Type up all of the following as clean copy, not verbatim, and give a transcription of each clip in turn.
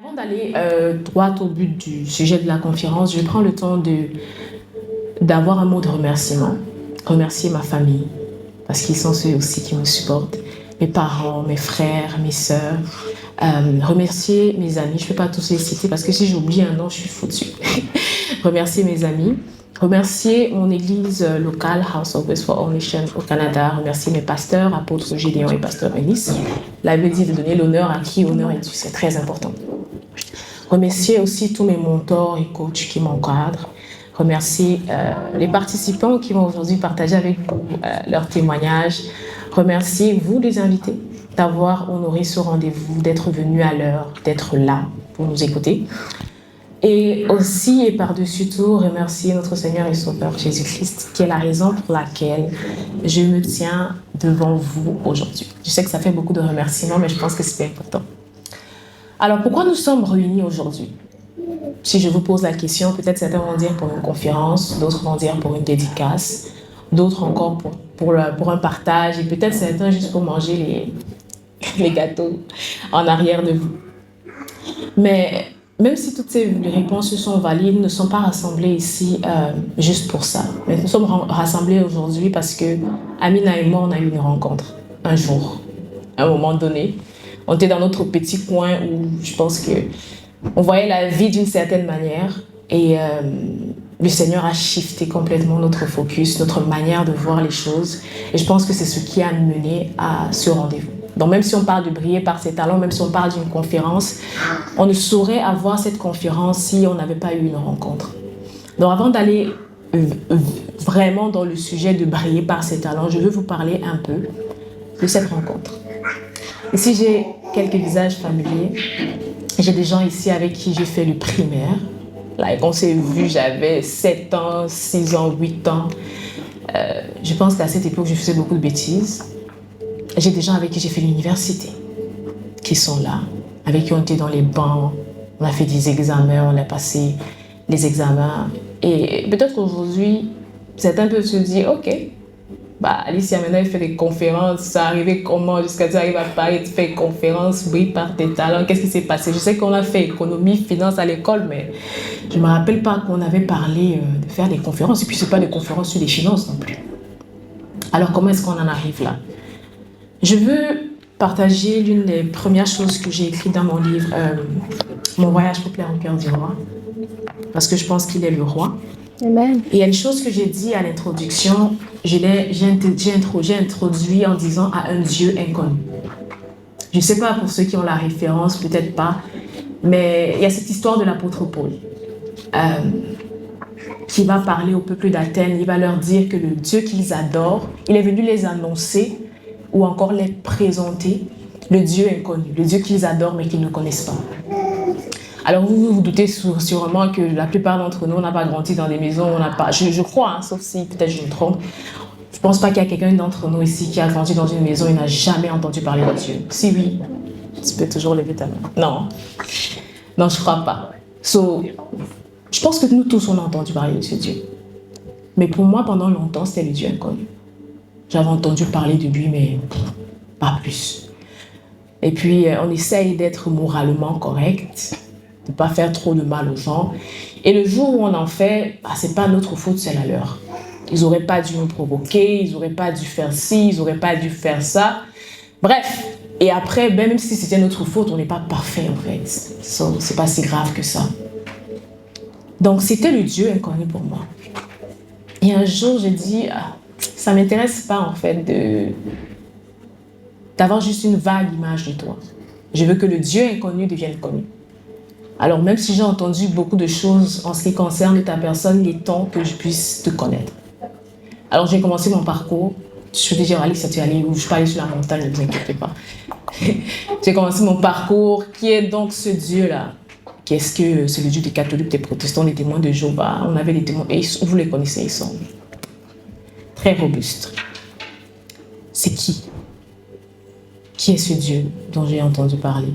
Avant d'aller droit au but du sujet de la conférence, je prends le temps d'avoir un mot de remerciement. Remercier ma famille, parce qu'ils sont ceux aussi qui me supportent. Mes parents, mes frères, mes sœurs. Remercier mes amis, je ne peux pas tous les citer parce que si j'oublie un nom, je suis foutue. Remercier mes amis. Remercier mon église locale, House of Grace for All Nations au Canada. Remercier mes pasteurs, apôtres Gédéon et pasteur Eunice. La Bible dit de donner l'honneur à qui honneur est dû, c'est très important. Remercier aussi tous mes mentors et coachs qui m'encadrent. Remercier les participants qui vont aujourd'hui partager avec vous leurs témoignages. Remercier vous les invités d'avoir honoré ce rendez-vous, d'être venus à l'heure, d'être là pour nous écouter. Et aussi et par-dessus tout, remercier notre Seigneur et Sauveur Jésus-Christ, qui est la raison pour laquelle je me tiens devant vous aujourd'hui. Je sais que ça fait beaucoup de remerciements, mais je pense que c'est important. Alors, pourquoi nous sommes réunis aujourd'hui? Si je vous pose la question, peut-être certains vont dire pour une conférence, d'autres vont dire pour une dédicace, d'autres encore pour un partage, et peut-être certains juste pour manger les gâteaux en arrière de vous. Mais même si toutes ces réponses sont valides, nous ne sommes pas rassemblés ici juste pour ça. Mais nous sommes rassemblés aujourd'hui parce que Amina et moi, on a eu une rencontre un jour, à un moment donné. On était dans notre petit coin où je pense qu'on voyait la vie d'une certaine manière et le Seigneur a shifté complètement notre focus, notre manière de voir les choses. Et je pense que c'est ce qui a mené à ce rendez-vous. Donc même si on parle de briller par ses talents, même si on parle d'une conférence, on ne saurait avoir cette conférence si on n'avait pas eu une rencontre. Donc avant d'aller vraiment dans le sujet de briller par ses talents, je veux vous parler un peu de cette rencontre. Ici, j'ai quelques visages familiers. J'ai des gens ici avec qui j'ai fait le primaire. Là, on s'est vu, j'avais 7 ans, 6 ans, 8 ans. Je pense qu'à cette époque, je faisais beaucoup de bêtises. J'ai des gens avec qui j'ai fait l'université, qui sont là, avec qui on était dans les bancs, on a fait des examens, on a passé les examens. Et peut-être qu'aujourd'hui, certains peuvent se dire, ok, Alicia maintenant elle fait des conférences, ça arrivait comment jusqu'à tu arrives à Paris, tu fais une conférence, oui, par tes talents, qu'est-ce qui s'est passé? Je sais qu'on a fait économie, finance à l'école, mais je ne me rappelle pas qu'on avait parlé de faire des conférences, et puis ce n'est pas des conférences sur les finances non plus. Alors comment est-ce qu'on en arrive là? Je veux partager l'une des premières choses que j'ai écrites dans mon livre, Mon voyage pour plaire au cœur du roi, parce que je pense qu'il est le roi. Amen. Et il y a une chose que j'ai dit à l'introduction, j'ai introduit en disant à un Dieu inconnu. Je ne sais pas pour ceux qui ont la référence, peut-être pas, mais il y a cette histoire de l'apôtre Paul qui va parler au peuple d'Athènes, il va leur dire que le Dieu qu'ils adorent, il est venu les annoncer ou encore les présenter, le Dieu inconnu, le Dieu qu'ils adorent mais qu'ils ne connaissent pas. Alors vous vous doutez sûrement que la plupart d'entre nous, on n'a pas grandi dans des maisons, on n'a pas, je crois, hein, sauf si peut-être je me trompe, je ne pense pas qu'il y a quelqu'un d'entre nous ici qui a grandi dans une maison et n'a jamais entendu parler de Dieu. Si oui, tu peux toujours lever ta main. Non, non, je ne crois pas. Je pense que nous tous, on a entendu parler de ce Dieu. Mais pour moi, pendant longtemps, c'était le Dieu inconnu. J'avais entendu parler de lui, mais pas plus. Et puis, on essaye d'être moralement correct, de ne pas faire trop de mal aux gens. Et le jour où on en fait, ce n'est pas notre faute, c'est la leur. Ils n'auraient pas dû nous provoquer, ils n'auraient pas dû faire ci, ils n'auraient pas dû faire ça. Bref, et après, même si c'était notre faute, on n'est pas parfait en fait. Ce n'est pas si grave que ça. Donc, c'était le Dieu inconnu pour moi. Et un jour, j'ai dit, ça ne m'intéresse pas en fait d'avoir juste une vague image de toi. Je veux que le Dieu inconnu devienne connu. Alors même si j'ai entendu beaucoup de choses en ce qui concerne ta personne, il est temps que je puisse te connaître. Alors j'ai commencé mon parcours. Je vais dire, Alice, tu es allée où? Je suis pas allée sur la montagne, ne vous inquiétez pas. J'ai commencé mon parcours. Qui est donc ce Dieu-là? Qu'est-ce que c'est le Dieu des catholiques, des protestants, des témoins de Jéhovah? On avait des témoins, et vous les connaissez, ils sont très robustes. C'est qui? Qui est ce Dieu dont j'ai entendu parler?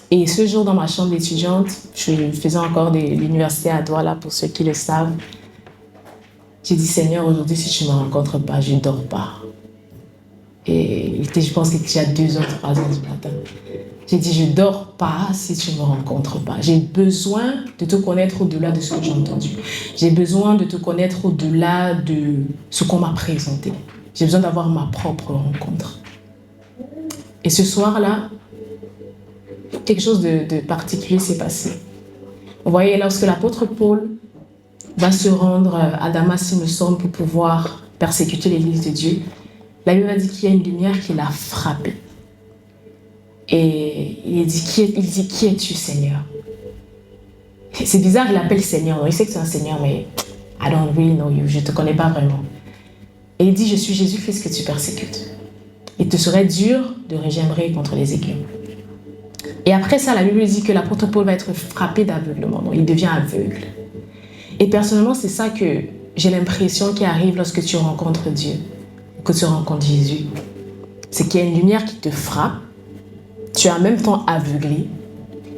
Et ce jour, dans ma chambre d'étudiante, je faisais encore de l'université à Douala, pour ceux qui le savent. J'ai dit, Seigneur, aujourd'hui, si tu ne me rencontres pas, je ne dors pas. Et il était, je pense qu'il était déjà 2h, 3h du matin. J'ai dit, je ne dors pas si tu ne me rencontres pas. J'ai besoin de te connaître au-delà de ce que j'ai entendu. J'ai besoin de te connaître au-delà de ce qu'on m'a présenté. J'ai besoin d'avoir ma propre rencontre. Et ce soir-là, quelque chose de particulier s'est passé. Vous voyez, lorsque l'apôtre Paul va se rendre à Damas, il me semble, pour pouvoir persécuter l'Église de Dieu, la Bible a dit qu'il y a une lumière qui l'a frappé. Et il dit, qui es-tu, Seigneur? C'est bizarre, il l'appelle Seigneur. Non, il sait que c'est un Seigneur, mais I don't really know you, je ne te connais pas vraiment. Et il dit, je suis Jésus-Christ que tu persécutes. Il te serait dur de régénérer contre les aiguilles. Et après ça, la Bible dit que l'apôtre Paul va être frappé d'aveuglement. Donc, il devient aveugle. Et personnellement, c'est ça que j'ai l'impression qui arrive lorsque tu rencontres Dieu, que tu rencontres Jésus. C'est qu'il y a une lumière qui te frappe. Tu es en même temps aveuglé,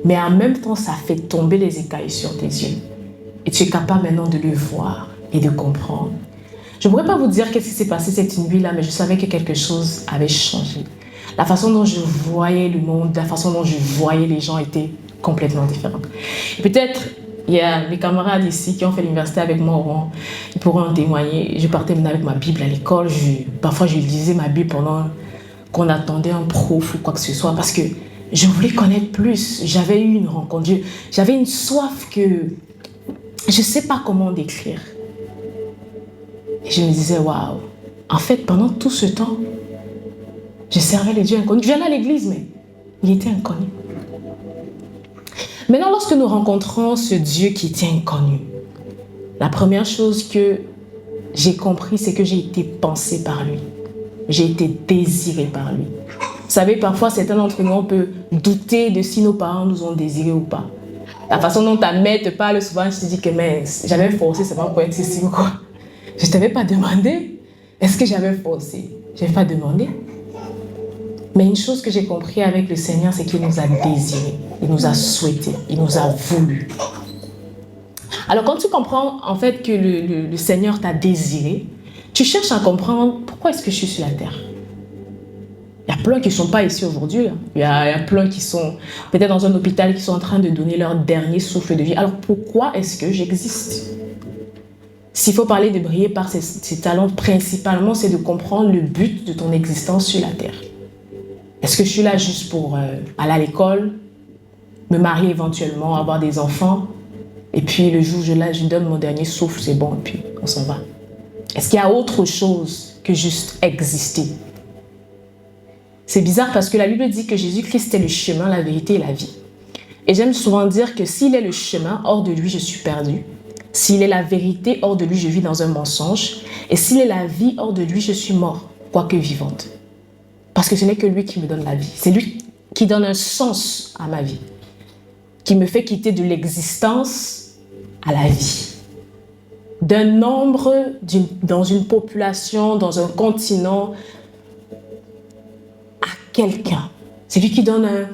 mais en même temps, ça fait tomber les écailles sur tes yeux. Et tu es capable maintenant de le voir et de comprendre. Je ne pourrais pas vous dire qu'est-ce qui s'est passé cette nuit-là, mais je savais que quelque chose avait changé. La façon dont je voyais le monde, la façon dont je voyais les gens était complètement différente. Peut-être, il y a les camarades ici qui ont fait l'université avec moi, ils pourront en témoigner. Je partais maintenant avec ma Bible à l'école. Parfois, je lisais ma Bible pendant qu'on attendait un prof ou quoi que ce soit, parce que je voulais connaître plus. J'avais eu une rencontre. J'avais une soif que je ne sais pas comment décrire. Et je me disais, waouh, en fait, pendant tout ce temps, je servais le Dieu inconnu. Je viens à l'église, mais il était inconnu. Maintenant, lorsque nous rencontrons ce Dieu qui était inconnu, la première chose que j'ai compris, c'est que j'ai été pensée par lui. J'ai été désirée par lui. Vous savez, parfois, certains d'entre nous, on peut douter de si nos parents nous ont désirés ou pas. La façon dont ta mère te parle souvent, je te dis que j'avais forcé, c'est pas pour être ici ou quoi. Je ne t'avais pas demandé. Est-ce que j'avais forcé? Je n'avais pas demandé. Mais une chose que j'ai compris avec le Seigneur, c'est qu'il nous a désirés, il nous a souhaités, il nous a voulu. Alors quand tu comprends en fait que le Seigneur t'a désiré, tu cherches à comprendre pourquoi est-ce que je suis sur la terre. Il y a plein qui ne sont pas ici aujourd'hui. Il y a plein qui sont peut-être dans un hôpital, qui sont en train de donner leur dernier souffle de vie. Alors pourquoi est-ce que j'existe? S'il faut parler de briller par ses talents, principalement, c'est de comprendre le but de ton existence sur la terre. Est-ce que je suis là juste pour aller à l'école, me marier éventuellement, avoir des enfants, et puis le jour où je donne mon dernier souffle, c'est bon, et puis on s'en va? Est-ce qu'il y a autre chose que juste exister? C'est bizarre parce que la Bible dit que Jésus-Christ est le chemin, la vérité et la vie. Et j'aime souvent dire que s'il est le chemin, hors de lui, je suis perdu. S'il est la vérité, hors de lui, je vis dans un mensonge. Et s'il est la vie, hors de lui, je suis mort, quoique vivante. Parce que ce n'est que lui qui me donne la vie. C'est lui qui donne un sens à ma vie, qui me fait quitter de l'existence à la vie. D'un nombre, dans une population, dans un continent, à quelqu'un. C'est lui qui donne un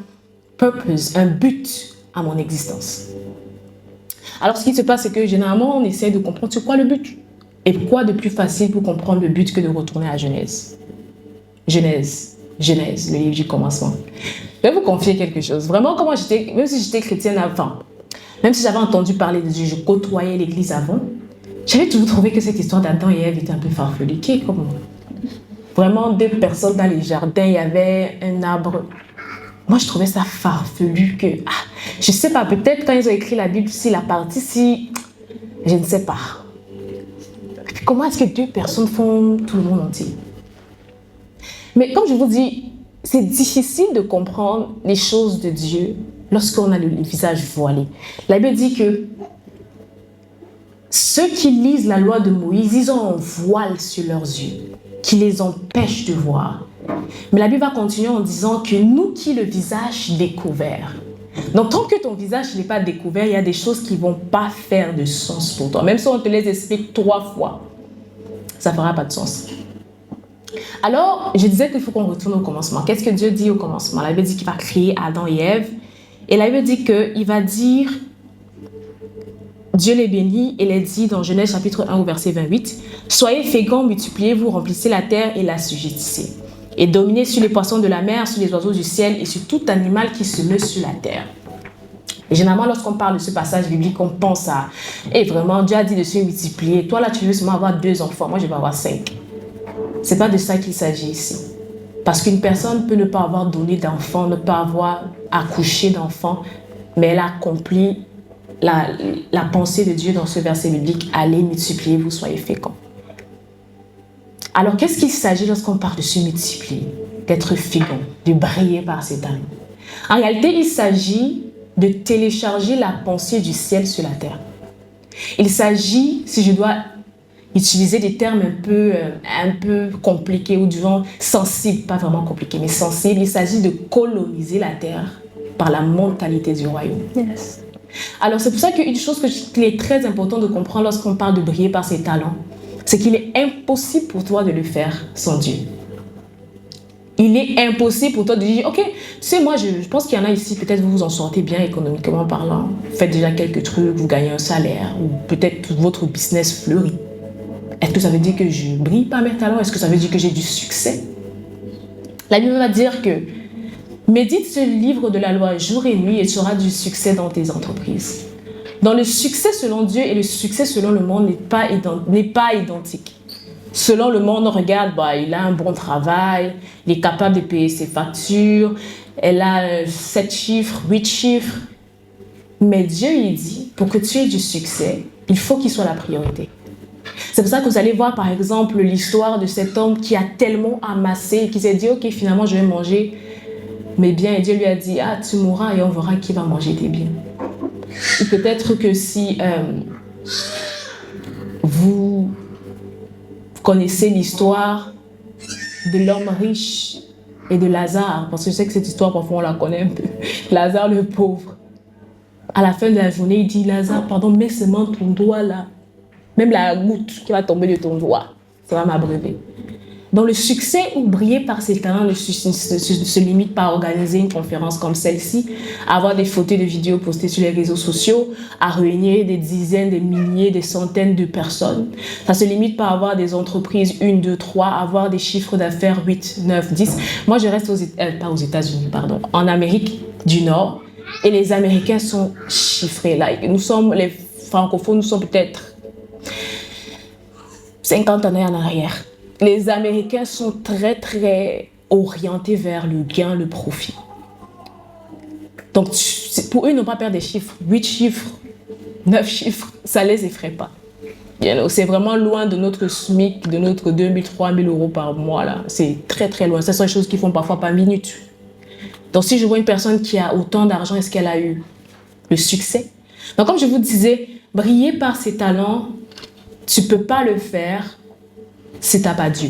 purpose, un but à mon existence. Alors ce qui se passe, c'est que généralement, on essaie de comprendre c'est quoi le but. Et quoi de plus facile pour comprendre le but que de retourner à Genèse? Genèse, le livre du commencement. Je vais vous confier quelque chose. Vraiment, même si j'étais chrétienne avant, même si j'avais entendu parler de Dieu, je côtoyais l'église avant, j'avais toujours trouvé que cette histoire d'Adam et Ève était un peu farfelue. Comme vraiment 2 personnes dans les jardins, il y avait un arbre. Moi, je trouvais ça farfelu que, je ne sais pas, peut-être quand ils ont écrit la Bible, si la partie, si, je ne sais pas. Et puis, comment est-ce que 2 personnes font tout le monde entier? Mais comme je vous dis, c'est difficile de comprendre les choses de Dieu lorsqu'on a le visage voilé. La Bible dit que ceux qui lisent la loi de Moïse, ils ont un voile sur leurs yeux qui les empêche de voir. Mais la Bible va continuer en disant que nous qui le visage découvert. Donc tant que ton visage n'est pas découvert, il y a des choses qui ne vont pas faire de sens pour toi. Même si on te les explique 3 fois, ça ne fera pas de sens. Alors, je disais qu'il faut qu'on retourne au commencement. Qu'est-ce que Dieu dit au commencement? La Bible dit qu'il va créer Adam et Ève. Et la Bible dit qu'il va dire, Dieu les bénit et les dit dans Genèse chapitre 1 au verset 28, « Soyez féconds, multipliez-vous, remplissez la terre et l'assujettissez. et dominer sur les poissons de la mer, sur les oiseaux du ciel et sur tout animal qui se meut sur la terre. Et généralement, lorsqu'on parle de ce passage biblique, on pense à « Et vraiment, Dieu a dit de se multiplier. Toi, là, tu veux seulement avoir 2 enfants. Moi, je vais avoir 5. » Ce n'est pas de ça qu'il s'agit ici. Parce qu'une personne peut ne pas avoir donné d'enfants, ne pas avoir accouché d'enfants, mais elle a accompli la pensée de Dieu dans ce verset biblique. « Allez, multipliez-vous, soyez féconds. » Alors, qu'est-ce qu'il s'agit lorsqu'on parle de se multiplier, d'être fécond, de briller par ses talents? En réalité, il s'agit de télécharger la pensée du ciel sur la terre. Il s'agit, si je dois utiliser des termes un peu compliqués ou du genre sensibles, pas vraiment compliqués, mais sensibles, il s'agit de coloniser la terre par la mentalité du royaume. Yes. Alors, c'est pour ça qu'une chose qu'il est très important de comprendre lorsqu'on parle de briller par ses talents, c'est qu'il est impossible pour toi de le faire sans Dieu. Il est impossible pour toi de dire, ok, tu sais, moi, je pense qu'il y en a ici, peut-être vous vous en sortez bien économiquement parlant, vous faites déjà quelques trucs, vous gagnez un salaire, ou peut-être votre business fleurit. Est-ce que ça veut dire que je brille par mes talents? Est-ce que ça veut dire que j'ai du succès? La Bible va dire que médite ce livre de la loi jour et nuit et tu auras du succès dans tes entreprises. Dans le succès selon Dieu et le succès selon le monde n'est pas identique. Selon le monde, on regarde, il a un bon travail, il est capable de payer ses factures, elle a 7 chiffres, 8 chiffres. Mais Dieu, il dit, pour que tu aies du succès, il faut qu'il soit la priorité. C'est pour ça que vous allez voir, par exemple, l'histoire de cet homme qui a tellement amassé, qui s'est dit, ok, finalement, je vais manger mes biens. Et Dieu lui a dit, tu mourras et on verra qui va manger tes biens. Ou peut-être que si vous connaissez l'histoire de l'homme riche et de Lazare, parce que je sais que cette histoire, parfois, on la connaît un peu. Lazare le pauvre. À la fin de la journée, il dit, Lazare, pardon, mets seulement ton doigt là. Même la goutte qui va tomber de ton doigt, ça va m'abreuver. Donc le succès ou briller par ses talents ne se limite pas à organiser une conférence comme celle-ci, à avoir des photos et des vidéos postées sur les réseaux sociaux, à réunir des dizaines, des milliers, des centaines de personnes. Ça ne se limite pas à avoir des entreprises 1, 2, 3, à avoir des chiffres d'affaires 8, 9, 10. Moi, je reste pas aux États-Unis, pardon, en Amérique du Nord. Et les Américains sont chiffrés. Là. Nous sommes, les francophones, nous sommes peut-être 50 années en arrière. Les Américains sont très, très orientés vers le gain, le profit. Donc, pour eux, ils n'ont pas peur des chiffres. 8 chiffres, 9 chiffres, ça ne les effraie pas. C'est vraiment loin de notre SMIC, de notre 2 000, 3 000 euros par mois. Là. C'est très, très loin. Ce sont des choses qui font parfois par minute. Donc, si je vois une personne qui a autant d'argent, est-ce qu'elle a eu le succès? Donc, comme je vous disais, briller par ses talents, tu ne peux pas le faire si tu n'as pas Dieu.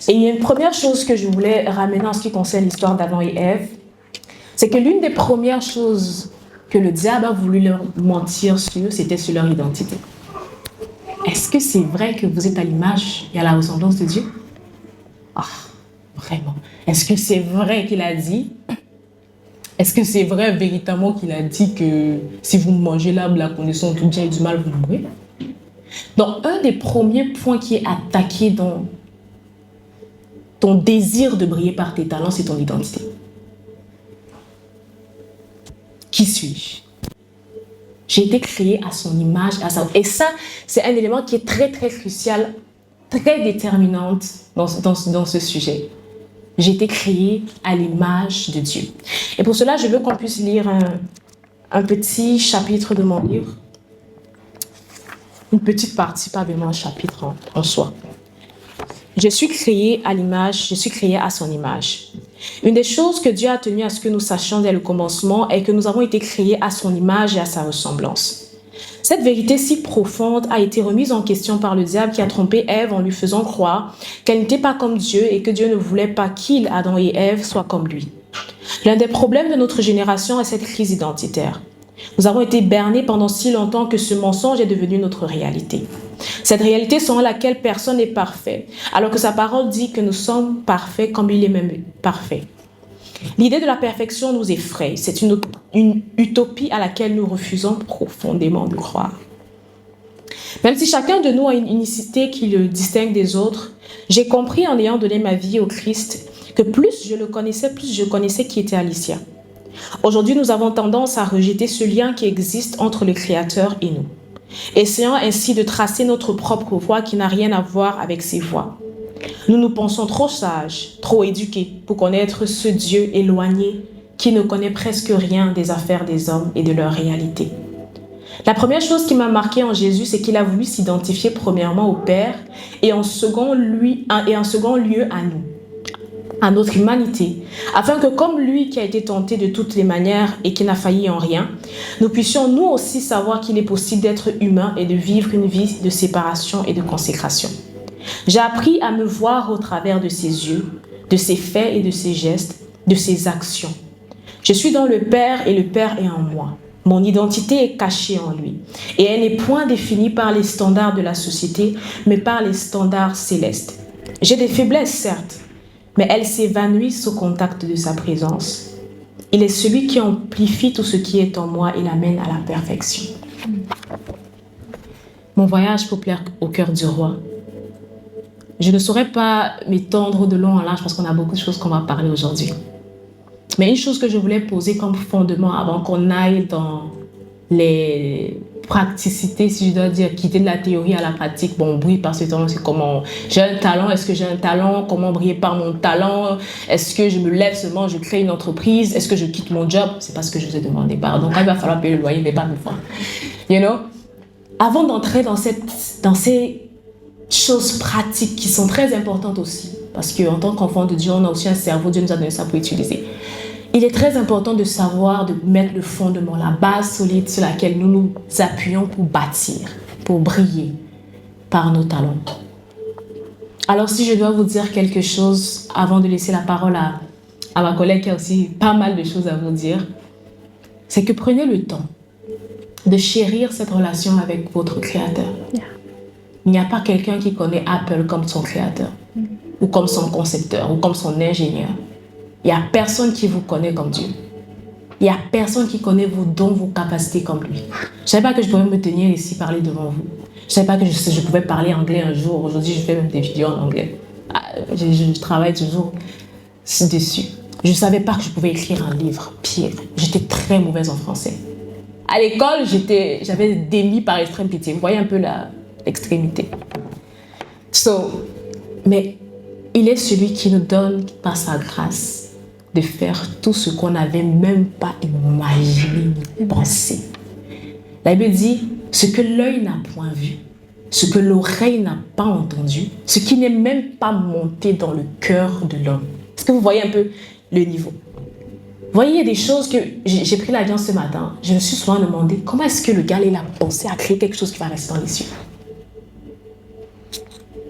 Et il y a une première chose que je voulais ramener en ce qui concerne l'histoire d'Adam et Ève, c'est que l'une des premières choses que le diable a voulu leur mentir sur, c'était sur leur identité. Est-ce que c'est vrai que vous êtes à l'image et à la ressemblance de Dieu? Vraiment. Est-ce que c'est vrai qu'il a dit? Est-ce que c'est vrai véritablement qu'il a dit que si vous mangez l'arbre de la connaissance du bien et du mal, vous mourrez? Donc, un des premiers points qui est attaqué dans ton désir de briller par tes talents, c'est ton identité. Qui suis-je? J'ai été créé à son image, à sa... Et ça, c'est un élément qui est très, très crucial, très déterminant dans ce sujet. J'ai été créé à l'image de Dieu. Et pour cela, je veux qu'on puisse lire un petit chapitre de mon livre. Une petite partie, pas vraiment un chapitre en soi. Je suis créé à l'image, je suis créé à son image. Une des choses que Dieu a tenu à ce que nous sachions dès le commencement est que nous avons été créés à son image et à sa ressemblance. Cette vérité si profonde a été remise en question par le diable qui a trompé Ève en lui faisant croire qu'elle n'était pas comme Dieu et que Dieu ne voulait pas qu'il, Adam et Ève, soient comme lui. L'un des problèmes de notre génération est cette crise identitaire. Nous avons été bernés pendant si longtemps que ce mensonge est devenu notre réalité. Cette réalité selon laquelle personne n'est parfait, alors que sa parole dit que nous sommes parfaits comme il est même parfait. L'idée de la perfection nous effraie. C'est une utopie à laquelle nous refusons profondément de croire. Même si chacun de nous a une unicité qui le distingue des autres, j'ai compris en ayant donné ma vie au Christ que plus je le connaissais, plus je connaissais qui était Alicia. Aujourd'hui, nous avons tendance à rejeter ce lien qui existe entre le Créateur et nous, essayant ainsi de tracer notre propre voie qui n'a rien à voir avec ses voies. Nous nous pensons trop sages, trop éduqués pour connaître ce Dieu éloigné qui ne connaît presque rien des affaires des hommes et de leur réalité. La première chose qui m'a marquée en Jésus, c'est qu'il a voulu s'identifier premièrement au Père et en second lieu à nous, à notre humanité, afin que comme lui qui a été tenté de toutes les manières et qui n'a failli en rien, nous puissions nous aussi savoir qu'il est possible d'être humain et de vivre une vie de séparation et de consécration. J'ai appris à me voir au travers de ses yeux, de ses faits et de ses gestes, de ses actions. Je suis dans le Père et le Père est en moi. Mon identité est cachée en lui et elle n'est point définie par les standards de la société, mais par les standards célestes. J'ai des faiblesses, certes, mais elles s'évanouissent au contact de sa présence. Il est celui qui amplifie tout ce qui est en moi et l'amène à la perfection. Mon voyage pour plaire au cœur du roi. Je ne saurais pas m'étendre de long en large parce qu'on a beaucoup de choses qu'on va parler aujourd'hui. Mais une chose que je voulais poser comme fondement avant qu'on aille dans les practicités, si je dois dire, quitter de la théorie à la pratique. Bon, briller par ce talent, c'est comment j'ai un talent, est-ce que j'ai un talent, comment briller par mon talent, est-ce que je me lève seulement, je crée une entreprise, est-ce que je quitte mon job, c'est pas ce que je vous ai demandé, pardon, quand il va falloir payer le loyer, mais pas une fois. You know? Avant d'entrer dans ces choses pratiques qui sont très importantes aussi, parce qu'en tant qu'enfant de Dieu, on a aussi un cerveau, Dieu nous a donné ça pour utiliser. Il est très important de savoir, de mettre le fondement, la base solide sur laquelle nous nous appuyons pour bâtir, pour briller par nos talents. Alors si je dois vous dire quelque chose avant de laisser la parole à ma collègue qui a aussi pas mal de choses à vous dire, c'est que prenez le temps de chérir cette relation avec votre créateur. Il n'y a pas quelqu'un qui connaît Apple comme son créateur, ou comme son concepteur, ou comme son ingénieur. Il n'y a personne qui vous connaît comme Dieu. Il n'y a personne qui connaît vos dons, vos capacités comme lui. Je ne savais pas que je pouvais me tenir ici, parler devant vous. Je ne savais pas que je pouvais parler anglais un jour. Aujourd'hui, je fais même des vidéos en anglais. Je travaille toujours dessus. Je ne savais pas que je pouvais écrire un livre. Pire, j'étais très mauvaise en français. À l'école, j'avais des démis par extrême pitié. Vous voyez un peu l'extrémité. Mais il est celui qui nous donne, par sa grâce, de faire tout ce qu'on n'avait même pas imaginé ni pensé. La Bible dit, ce que l'œil n'a point vu, ce que l'oreille n'a pas entendu, ce qui n'est même pas monté dans le cœur de l'homme. Est-ce que vous voyez un peu le niveau? Vous voyez, il y a des choses que j'ai pris l'avion ce matin, je me suis souvent demandé comment est-ce que le gars il a pensé à créer quelque chose qui va rester dans les cieux.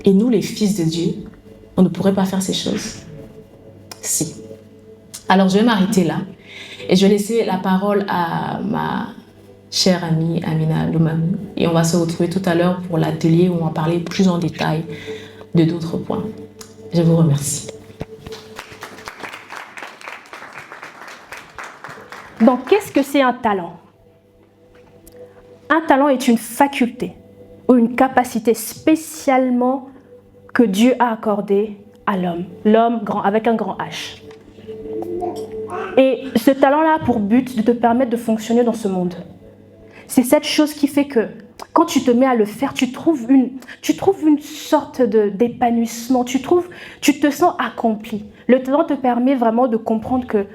Et nous, les fils de Dieu, on ne pourrait pas faire ces choses? Si. Alors, je vais m'arrêter là et je vais laisser la parole à ma chère amie Amina Loumami. Et on va se retrouver tout à l'heure pour l'atelier où on va parler plus en détail de d'autres points. Je vous remercie. Donc, qu'est-ce que c'est un talent? Un talent est une faculté ou une capacité spécialement que Dieu a accordée à l'homme. L'homme grand, avec un grand H. Et ce talent-là a pour but de te permettre de fonctionner dans ce monde. C'est cette chose qui fait que quand tu te mets à le faire, tu trouves une sorte d'épanouissement, tu te sens accompli. Le talent te permet vraiment de comprendre que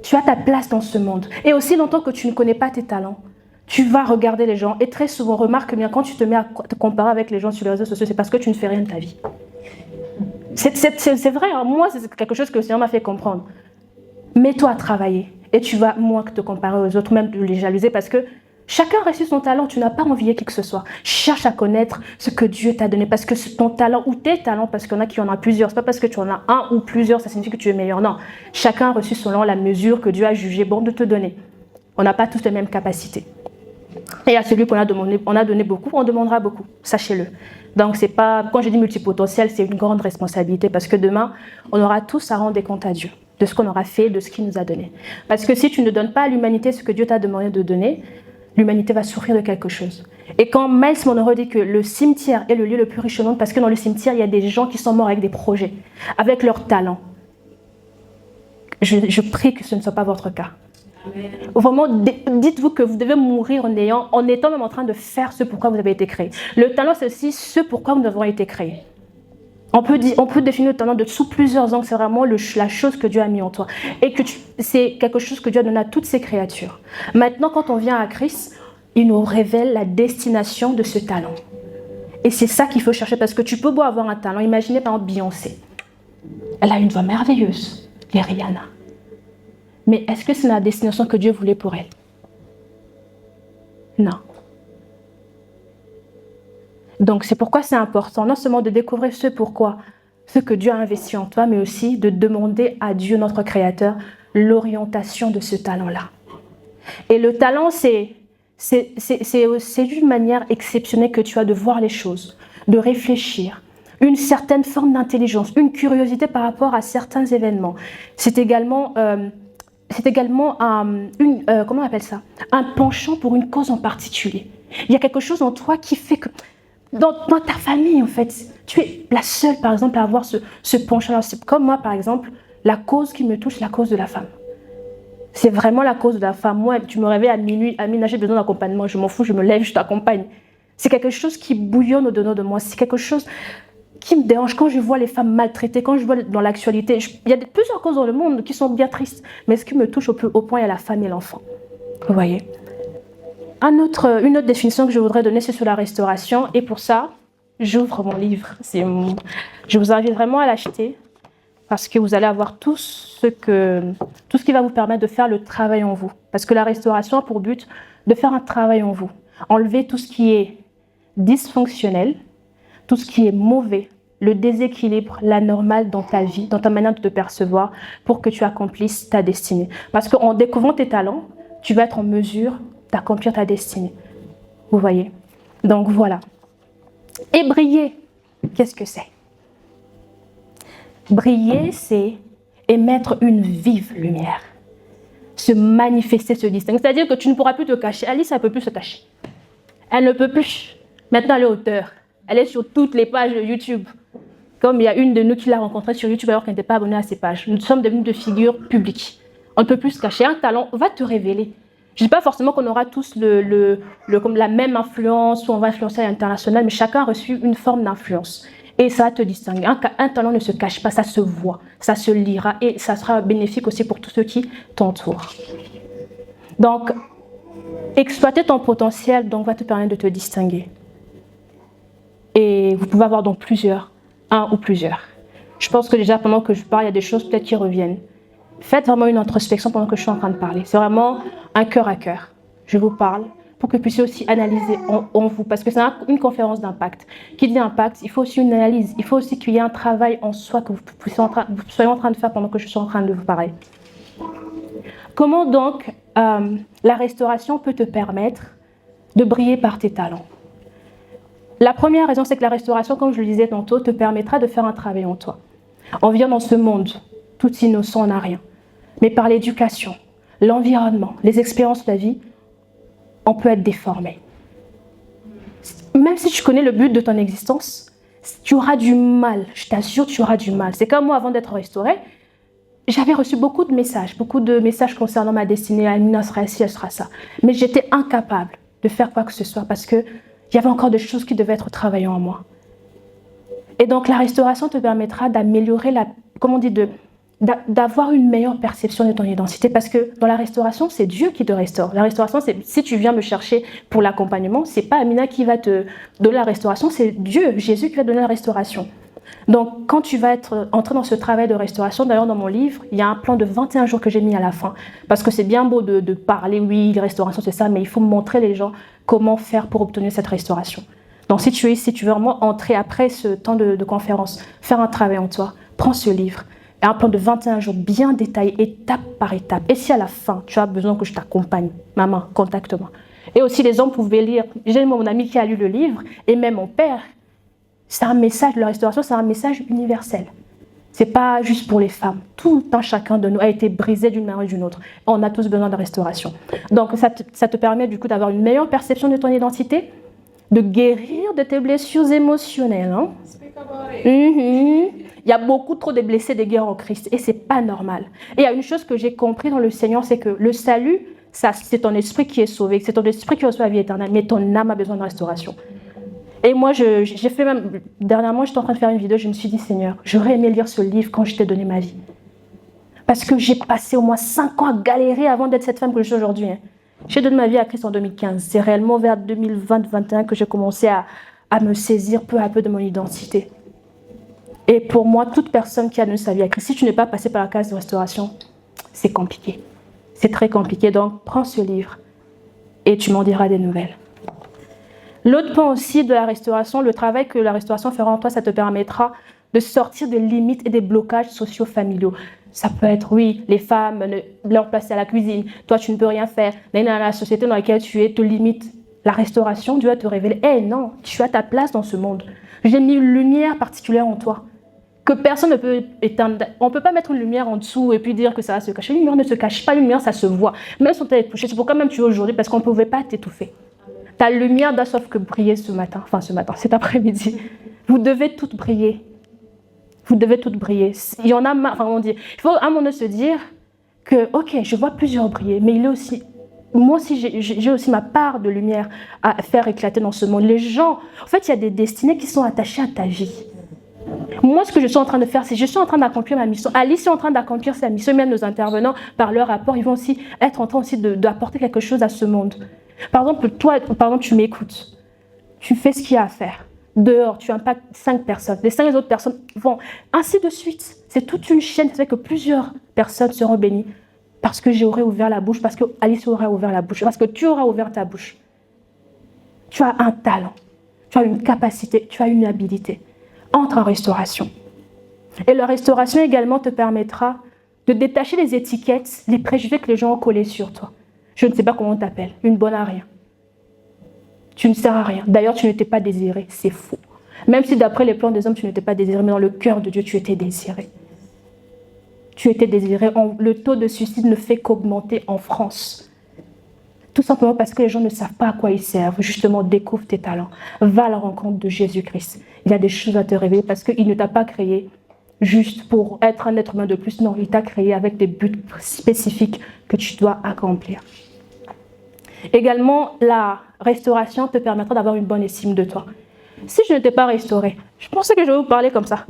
tu as ta place dans ce monde. Et aussi longtemps que tu ne connais pas tes talents, tu vas regarder les gens. Et très souvent, remarque bien, quand tu te mets à te comparer avec les gens sur les réseaux sociaux, c'est parce que tu ne fais rien de ta vie. C'est vrai, hein. Moi, c'est quelque chose que le Seigneur m'a fait comprendre. Mets-toi à travailler et tu vas moins que te comparer aux autres, même de les jalouser, parce que chacun a reçu son talent, tu n'as pas envié qui que ce soit. Cherche à connaître ce que Dieu t'a donné, parce que ton talent ou tes talents, parce qu'il y en a qui en ont plusieurs, c'est pas parce que tu en as un ou plusieurs, ça signifie que tu es meilleur. Non, chacun a reçu selon la mesure que Dieu a jugé bon de te donner. On n'a pas tous les mêmes capacités. Et à celui qu'on a demandé, on a donné beaucoup, on demandera beaucoup, sachez-le. Donc c'est pas, quand je dis multipotentiel, c'est une grande responsabilité, parce que demain, on aura tous à rendre des comptes à Dieu de ce qu'on aura fait, de ce qu'il nous a donné. Parce que si tu ne donnes pas à l'humanité ce que Dieu t'a demandé de donner, l'humanité va souffrir de quelque chose. Et quand Miles Monroe dit que le cimetière est le lieu le plus riche au monde, parce que dans le cimetière, il y a des gens qui sont morts avec des projets, avec leurs talents. Je prie que ce ne soit pas votre cas. Amen. Vraiment, dites-vous que vous devez mourir en étant même en train de faire ce pourquoi vous avez été créé. Le talent, c'est aussi ce pourquoi nous avons été créés. On peut définir le talent sous plusieurs angles. C'est vraiment la chose que Dieu a mis en toi. Et que c'est quelque chose que Dieu a donné à toutes ses créatures. Maintenant, quand on vient à Christ, il nous révèle la destination de ce talent. Et c'est ça qu'il faut chercher. Parce que tu peux beau avoir un talent. Imaginez par exemple Beyoncé. Elle a une voix merveilleuse. Et Rihanna. Mais est-ce que c'est la destination que Dieu voulait pour elle? Non. Donc c'est pourquoi c'est important, non seulement de découvrir ce que Dieu a investi en toi, mais aussi de demander à Dieu, notre Créateur, l'orientation de ce talent-là. Et le talent, c'est une manière exceptionnelle que tu as de voir les choses, de réfléchir, une certaine forme d'intelligence, une curiosité par rapport à certains événements. C'est également comment on appelle ça? Un penchant pour une cause en particulier. Il y a quelque chose en toi qui fait que dans ta famille, en fait, tu es la seule, par exemple, à avoir ce penchant. C'est comme moi, par exemple, la cause qui me touche, la cause de la femme. C'est vraiment la cause de la femme. Moi, tu me réveilles à minuit, Amina, j'ai besoin d'accompagnement, je m'en fous, je me lève, je t'accompagne. C'est quelque chose qui bouillonne au-dedans de moi. C'est quelque chose qui me dérange quand je vois les femmes maltraitées, quand je vois dans l'actualité. Il y a plusieurs causes dans le monde qui sont bien tristes, mais ce qui me touche au point, il y a la femme et l'enfant. Vous voyez? Une autre définition que je voudrais donner, c'est sur la restauration. Et pour ça, j'ouvre mon livre. Je vous invite vraiment à l'acheter parce que vous allez avoir tout ce qui va vous permettre de faire le travail en vous. Parce que la restauration a pour but de faire un travail en vous. Enlever tout ce qui est dysfonctionnel, tout ce qui est mauvais, le déséquilibre, l'anormal dans ta vie, dans ta manière de te percevoir, pour que tu accomplisses ta destinée. Parce qu'en découvrant tes talents, tu vas être en mesure d'accomplir ta destinée. Vous voyez? Donc voilà. Et briller, qu'est-ce que c'est? Briller, c'est émettre une vive lumière. Se manifester, se distinguer. C'est-à-dire que tu ne pourras plus te cacher. Alice, elle ne peut plus se cacher. Elle ne peut plus. Maintenant, elle est auteure. Elle est sur toutes les pages de YouTube. Comme il y a une de nous qui l'a rencontrée sur YouTube alors qu'elle n'était pas abonnée à ses pages. Nous sommes devenus de figures publiques. On ne peut plus se cacher. Un talent va te révéler. Je ne dis pas forcément qu'on aura tous comme la même influence ou on va influencer à l'international, mais chacun a reçu une forme d'influence. Et ça va te distinguer. Un talent ne se cache pas, ça se voit, ça se lira et ça sera bénéfique aussi pour tous ceux qui t'entourent. Donc, exploiter ton potentiel donc, va te permettre de te distinguer. Et vous pouvez avoir donc un ou plusieurs. Je pense que déjà pendant que je parle, il y a des choses peut-être qui reviennent. Faites vraiment une introspection pendant que je suis en train de parler. C'est vraiment un cœur à cœur. Je vous parle pour que vous puissiez aussi analyser en vous. Parce que c'est une conférence d'impact. Qui dit impact, il faut aussi une analyse. Il faut aussi qu'il y ait un travail en soi que vous soyez en train de faire pendant que je suis en train de vous parler. Comment donc la restauration peut te permettre de briller par tes talents? La première raison, c'est que la restauration, comme je le disais tantôt, te permettra de faire un travail en toi. On vient dans ce monde tout innocent, on n'a rien. Mais par l'éducation, l'environnement, les expériences de la vie, on peut être déformé. Même si tu connais le but de ton existence, tu auras du mal, je t'assure, tu auras du mal. C'est comme moi, avant d'être restaurée, j'avais reçu beaucoup de messages concernant ma destinée. Amina sera ci, elle sera ça. Mais j'étais incapable de faire quoi que ce soit parce qu'il y avait encore des choses qui devaient être travaillées en moi. Et donc la restauration te permettra d'améliorer d'avoir une meilleure perception de ton identité parce que dans la restauration, c'est Dieu qui te restaure. La restauration, c'est si tu viens me chercher pour l'accompagnement, c'est pas Amina qui va te donner la restauration, c'est Dieu, Jésus qui va te donner la restauration. Donc quand tu vas être entré dans ce travail de restauration, d'ailleurs dans mon livre, il y a un plan de 21 jours que j'ai mis à la fin parce que c'est bien beau de parler, oui, la restauration c'est ça, mais il faut montrer les gens comment faire pour obtenir cette restauration. Donc si tu veux vraiment entrer après ce temps de conférence, faire un travail en toi, prends ce livre. Et un plan de 21 jours bien détaillé, étape par étape. Et si à la fin, tu as besoin que je t'accompagne, maman, contacte-moi. Et aussi, les hommes pouvaient lire. J'ai mon ami qui a lu le livre, et même mon père. C'est un message, la restauration, c'est un message universel. C'est pas juste pour les femmes. Tout le temps, chacun de nous a été brisé d'une manière ou d'une autre. On a tous besoin de restauration. Donc, ça te permet du coup d'avoir une meilleure perception de ton identité, de guérir de tes blessures émotionnelles. Hein? Il y a beaucoup trop de blessés, de guerres en Christ, et c'est pas normal. Et il y a une chose que j'ai compris dans le Seigneur, c'est que le salut, ça, c'est ton esprit qui est sauvé, c'est ton esprit qui reçoit la vie éternelle, mais ton âme a besoin de restauration. Et moi, j'ai fait même, dernièrement, j'étais en train de faire une vidéo, je me suis dit, Seigneur, j'aurais aimé lire ce livre quand je t'ai donné ma vie. Parce que j'ai passé au moins 5 ans à galérer avant d'être cette femme que je suis aujourd'hui. Hein. J'ai donné ma vie à Christ en 2015. C'est réellement vers 2020-2021 que j'ai commencé à me saisir peu à peu de mon identité. Et pour moi, toute personne qui a donné sa vie à Christ, si tu n'es pas passé par la case de restauration, c'est compliqué. C'est très compliqué. Donc, prends ce livre et tu m'en diras des nouvelles. L'autre point aussi de la restauration, le travail que la restauration fera en toi, ça te permettra de sortir des limites et des blocages socio-familiaux. Ça peut être, oui, les femmes, leur placer à la cuisine, toi tu ne peux rien faire, dans la société dans laquelle tu es te limite. La restauration, Dieu va te révéler, non, tu as ta place dans ce monde. J'ai mis une lumière particulière en toi, que personne ne peut éteindre. On ne peut pas mettre une lumière en dessous et puis dire que ça va se cacher. Une lumière ne se cache pas, une lumière ça se voit. Même si on t'a touché, c'est pourquoi même tu es aujourd'hui, parce qu'on ne pouvait pas t'étouffer. Ta lumière n'a sauf que briller cet après-midi. Vous devez toutes briller. Vous devez toutes briller. Il y en a, il faut à un moment se dire que, ok, je vois plusieurs briller, mais il est aussi, moi aussi, j'ai aussi ma part de lumière à faire éclater dans ce monde. Les gens, en fait, il y a des destinées qui sont attachées à ta vie. Moi, ce que je suis en train de faire, c'est que je suis en train d'accomplir ma mission. Alice est en train d'accomplir sa mission. Même nos intervenants, par leur rapport, ils vont aussi être en train aussi d'apporter quelque chose à ce monde. Par exemple, toi, tu m'écoutes. Tu fais ce qu'il y a à faire. Dehors, tu impactes 5 personnes. Les 5 autres personnes vont ainsi de suite. C'est toute une chaîne qui fait que plusieurs personnes seront bénies parce que j'aurai ouvert la bouche, parce que Alice aura ouvert la bouche, parce que tu auras ouvert ta bouche. Tu as un talent, tu as une capacité, tu as une habilité. Entre en restauration. Et la restauration également te permettra de détacher les étiquettes, les préjugés que les gens ont collés sur toi. Je ne sais pas comment on t'appelle, une bonne à rien. Tu ne sers à rien. D'ailleurs, tu n'étais pas désiré, c'est faux. Même si d'après les plans des hommes, tu n'étais pas désiré, mais dans le cœur de Dieu, tu étais désiré. Tu étais désiré. Le taux de suicide ne fait qu'augmenter en France. Tout simplement parce que les gens ne savent pas à quoi ils servent. Justement, découvre tes talents. Va à la rencontre de Jésus-Christ. Il y a des choses à te révéler parce qu'il ne t'a pas créé juste pour être un être humain de plus. Non, il t'a créé avec des buts spécifiques que tu dois accomplir. Également, la restauration te permettra d'avoir une bonne estime de toi. Si je ne t'ai pas restauré, je pensais que je vais vous parler comme ça.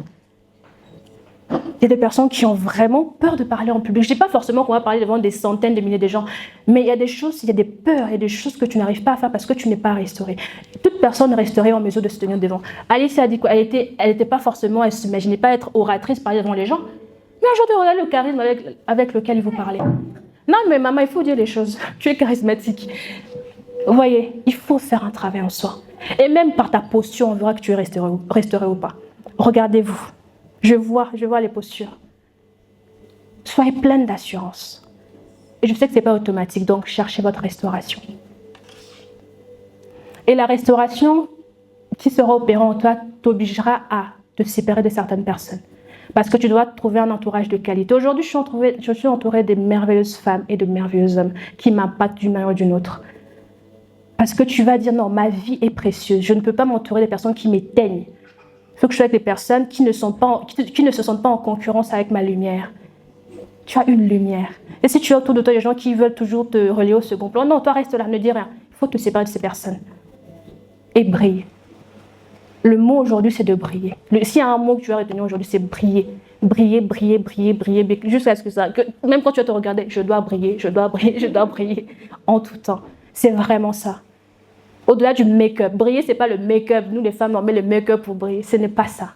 Il y a des personnes qui ont vraiment peur de parler en public. Je ne dis pas forcément qu'on va parler devant des centaines de milliers de gens, mais il y a des choses, il y a des peurs, il y a des choses que tu n'arrives pas à faire parce que tu n'es pas restauré. Toute personne restaurée est en mesure de se tenir devant. Alice a dit quoi? Elle n'était pas forcément, elle ne s'imaginait pas être oratrice, parler devant les gens. Mais un jour, tu regardes le charisme avec lequel il vous parlait. Non, mais maman, il faut dire les choses. Tu es charismatique. Vous voyez, il faut faire un travail en soi. Et même par ta posture, on verra que tu es restauré ou pas. Regardez-vous. Je vois les postures. Soyez pleine d'assurance. Et je sais que ce n'est pas automatique, donc cherchez votre restauration. Et la restauration qui sera opérante en toi t'obligera à te séparer de certaines personnes. Parce que tu dois trouver un entourage de qualité. Aujourd'hui, je suis entourée de merveilleuses femmes et de merveilleux hommes qui m'impactent d'une manière ou d'une autre. Parce que tu vas dire, non, ma vie est précieuse. Je ne peux pas m'entourer des personnes qui m'éteignent. Il faut que je sois avec des personnes qui ne se sentent pas en concurrence avec ma lumière. Tu as une lumière. Et si tu as autour de toi des gens qui veulent toujours te relayer au second plan, non, toi reste là, ne dis rien. Il faut te séparer de ces personnes. Et brille. Le mot aujourd'hui, c'est de briller. S'il y a un mot que tu vas retenir aujourd'hui, c'est briller. Briller, briller, briller, briller, jusqu'à ce que même quand tu vas te regarder, je dois briller, je dois briller, je dois briller, en tout temps. C'est vraiment ça. Au-delà du make-up. Briller, ce n'est pas le make-up. Nous, les femmes, on met le make-up pour briller. Ce n'est pas ça.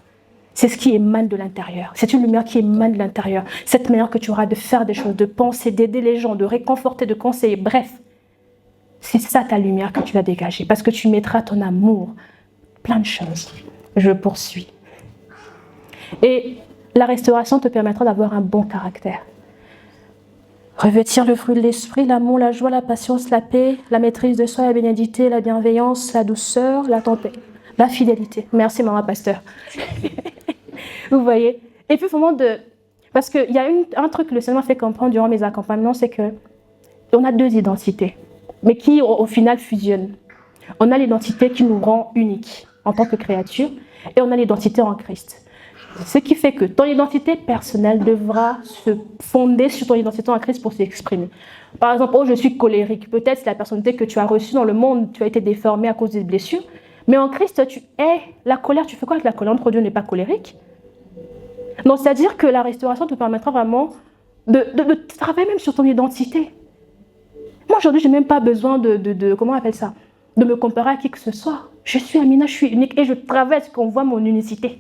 C'est ce qui émane de l'intérieur. C'est une lumière qui émane de l'intérieur. Cette manière que tu auras de faire des choses, de penser, d'aider les gens, de réconforter, de conseiller. Bref, c'est ça ta lumière que tu vas dégager. Parce que tu mettras ton amour. Plein de choses. Je poursuis. Et la restauration te permettra d'avoir un bon caractère. Revêtir le fruit de l'esprit, l'amour, la joie, la patience, la paix, la maîtrise de soi, la bénédiction, la bienveillance, la douceur, la tempête, la fidélité. Merci, maman pasteur. Vous voyez, Et puis vraiment parce qu'il y a un truc que le Seigneur m'a fait comprendre durant mes accompagnements, c'est qu'on a deux identités, mais qui au final fusionnent. On a l'identité qui nous rend uniques en tant que créature, et on a l'identité en Christ. Ce qui fait que ton identité personnelle devra se fonder sur ton identité en Christ pour s'exprimer. Par exemple, je suis colérique. Peut-être c'est la personnalité que tu as reçue dans le monde, tu as été déformé à cause des blessures. Mais en Christ, tu es la colère. Tu fais quoi avec la colère? Notre Dieu n'est pas colérique. Donc, c'est-à-dire que la restauration te permettra vraiment de travailler même sur ton identité. Moi, aujourd'hui, je n'ai même pas besoin comment on appelle ça? De me comparer à qui que ce soit. Je suis Amina, je suis unique et je travaille à ce qu'on voit mon unicité.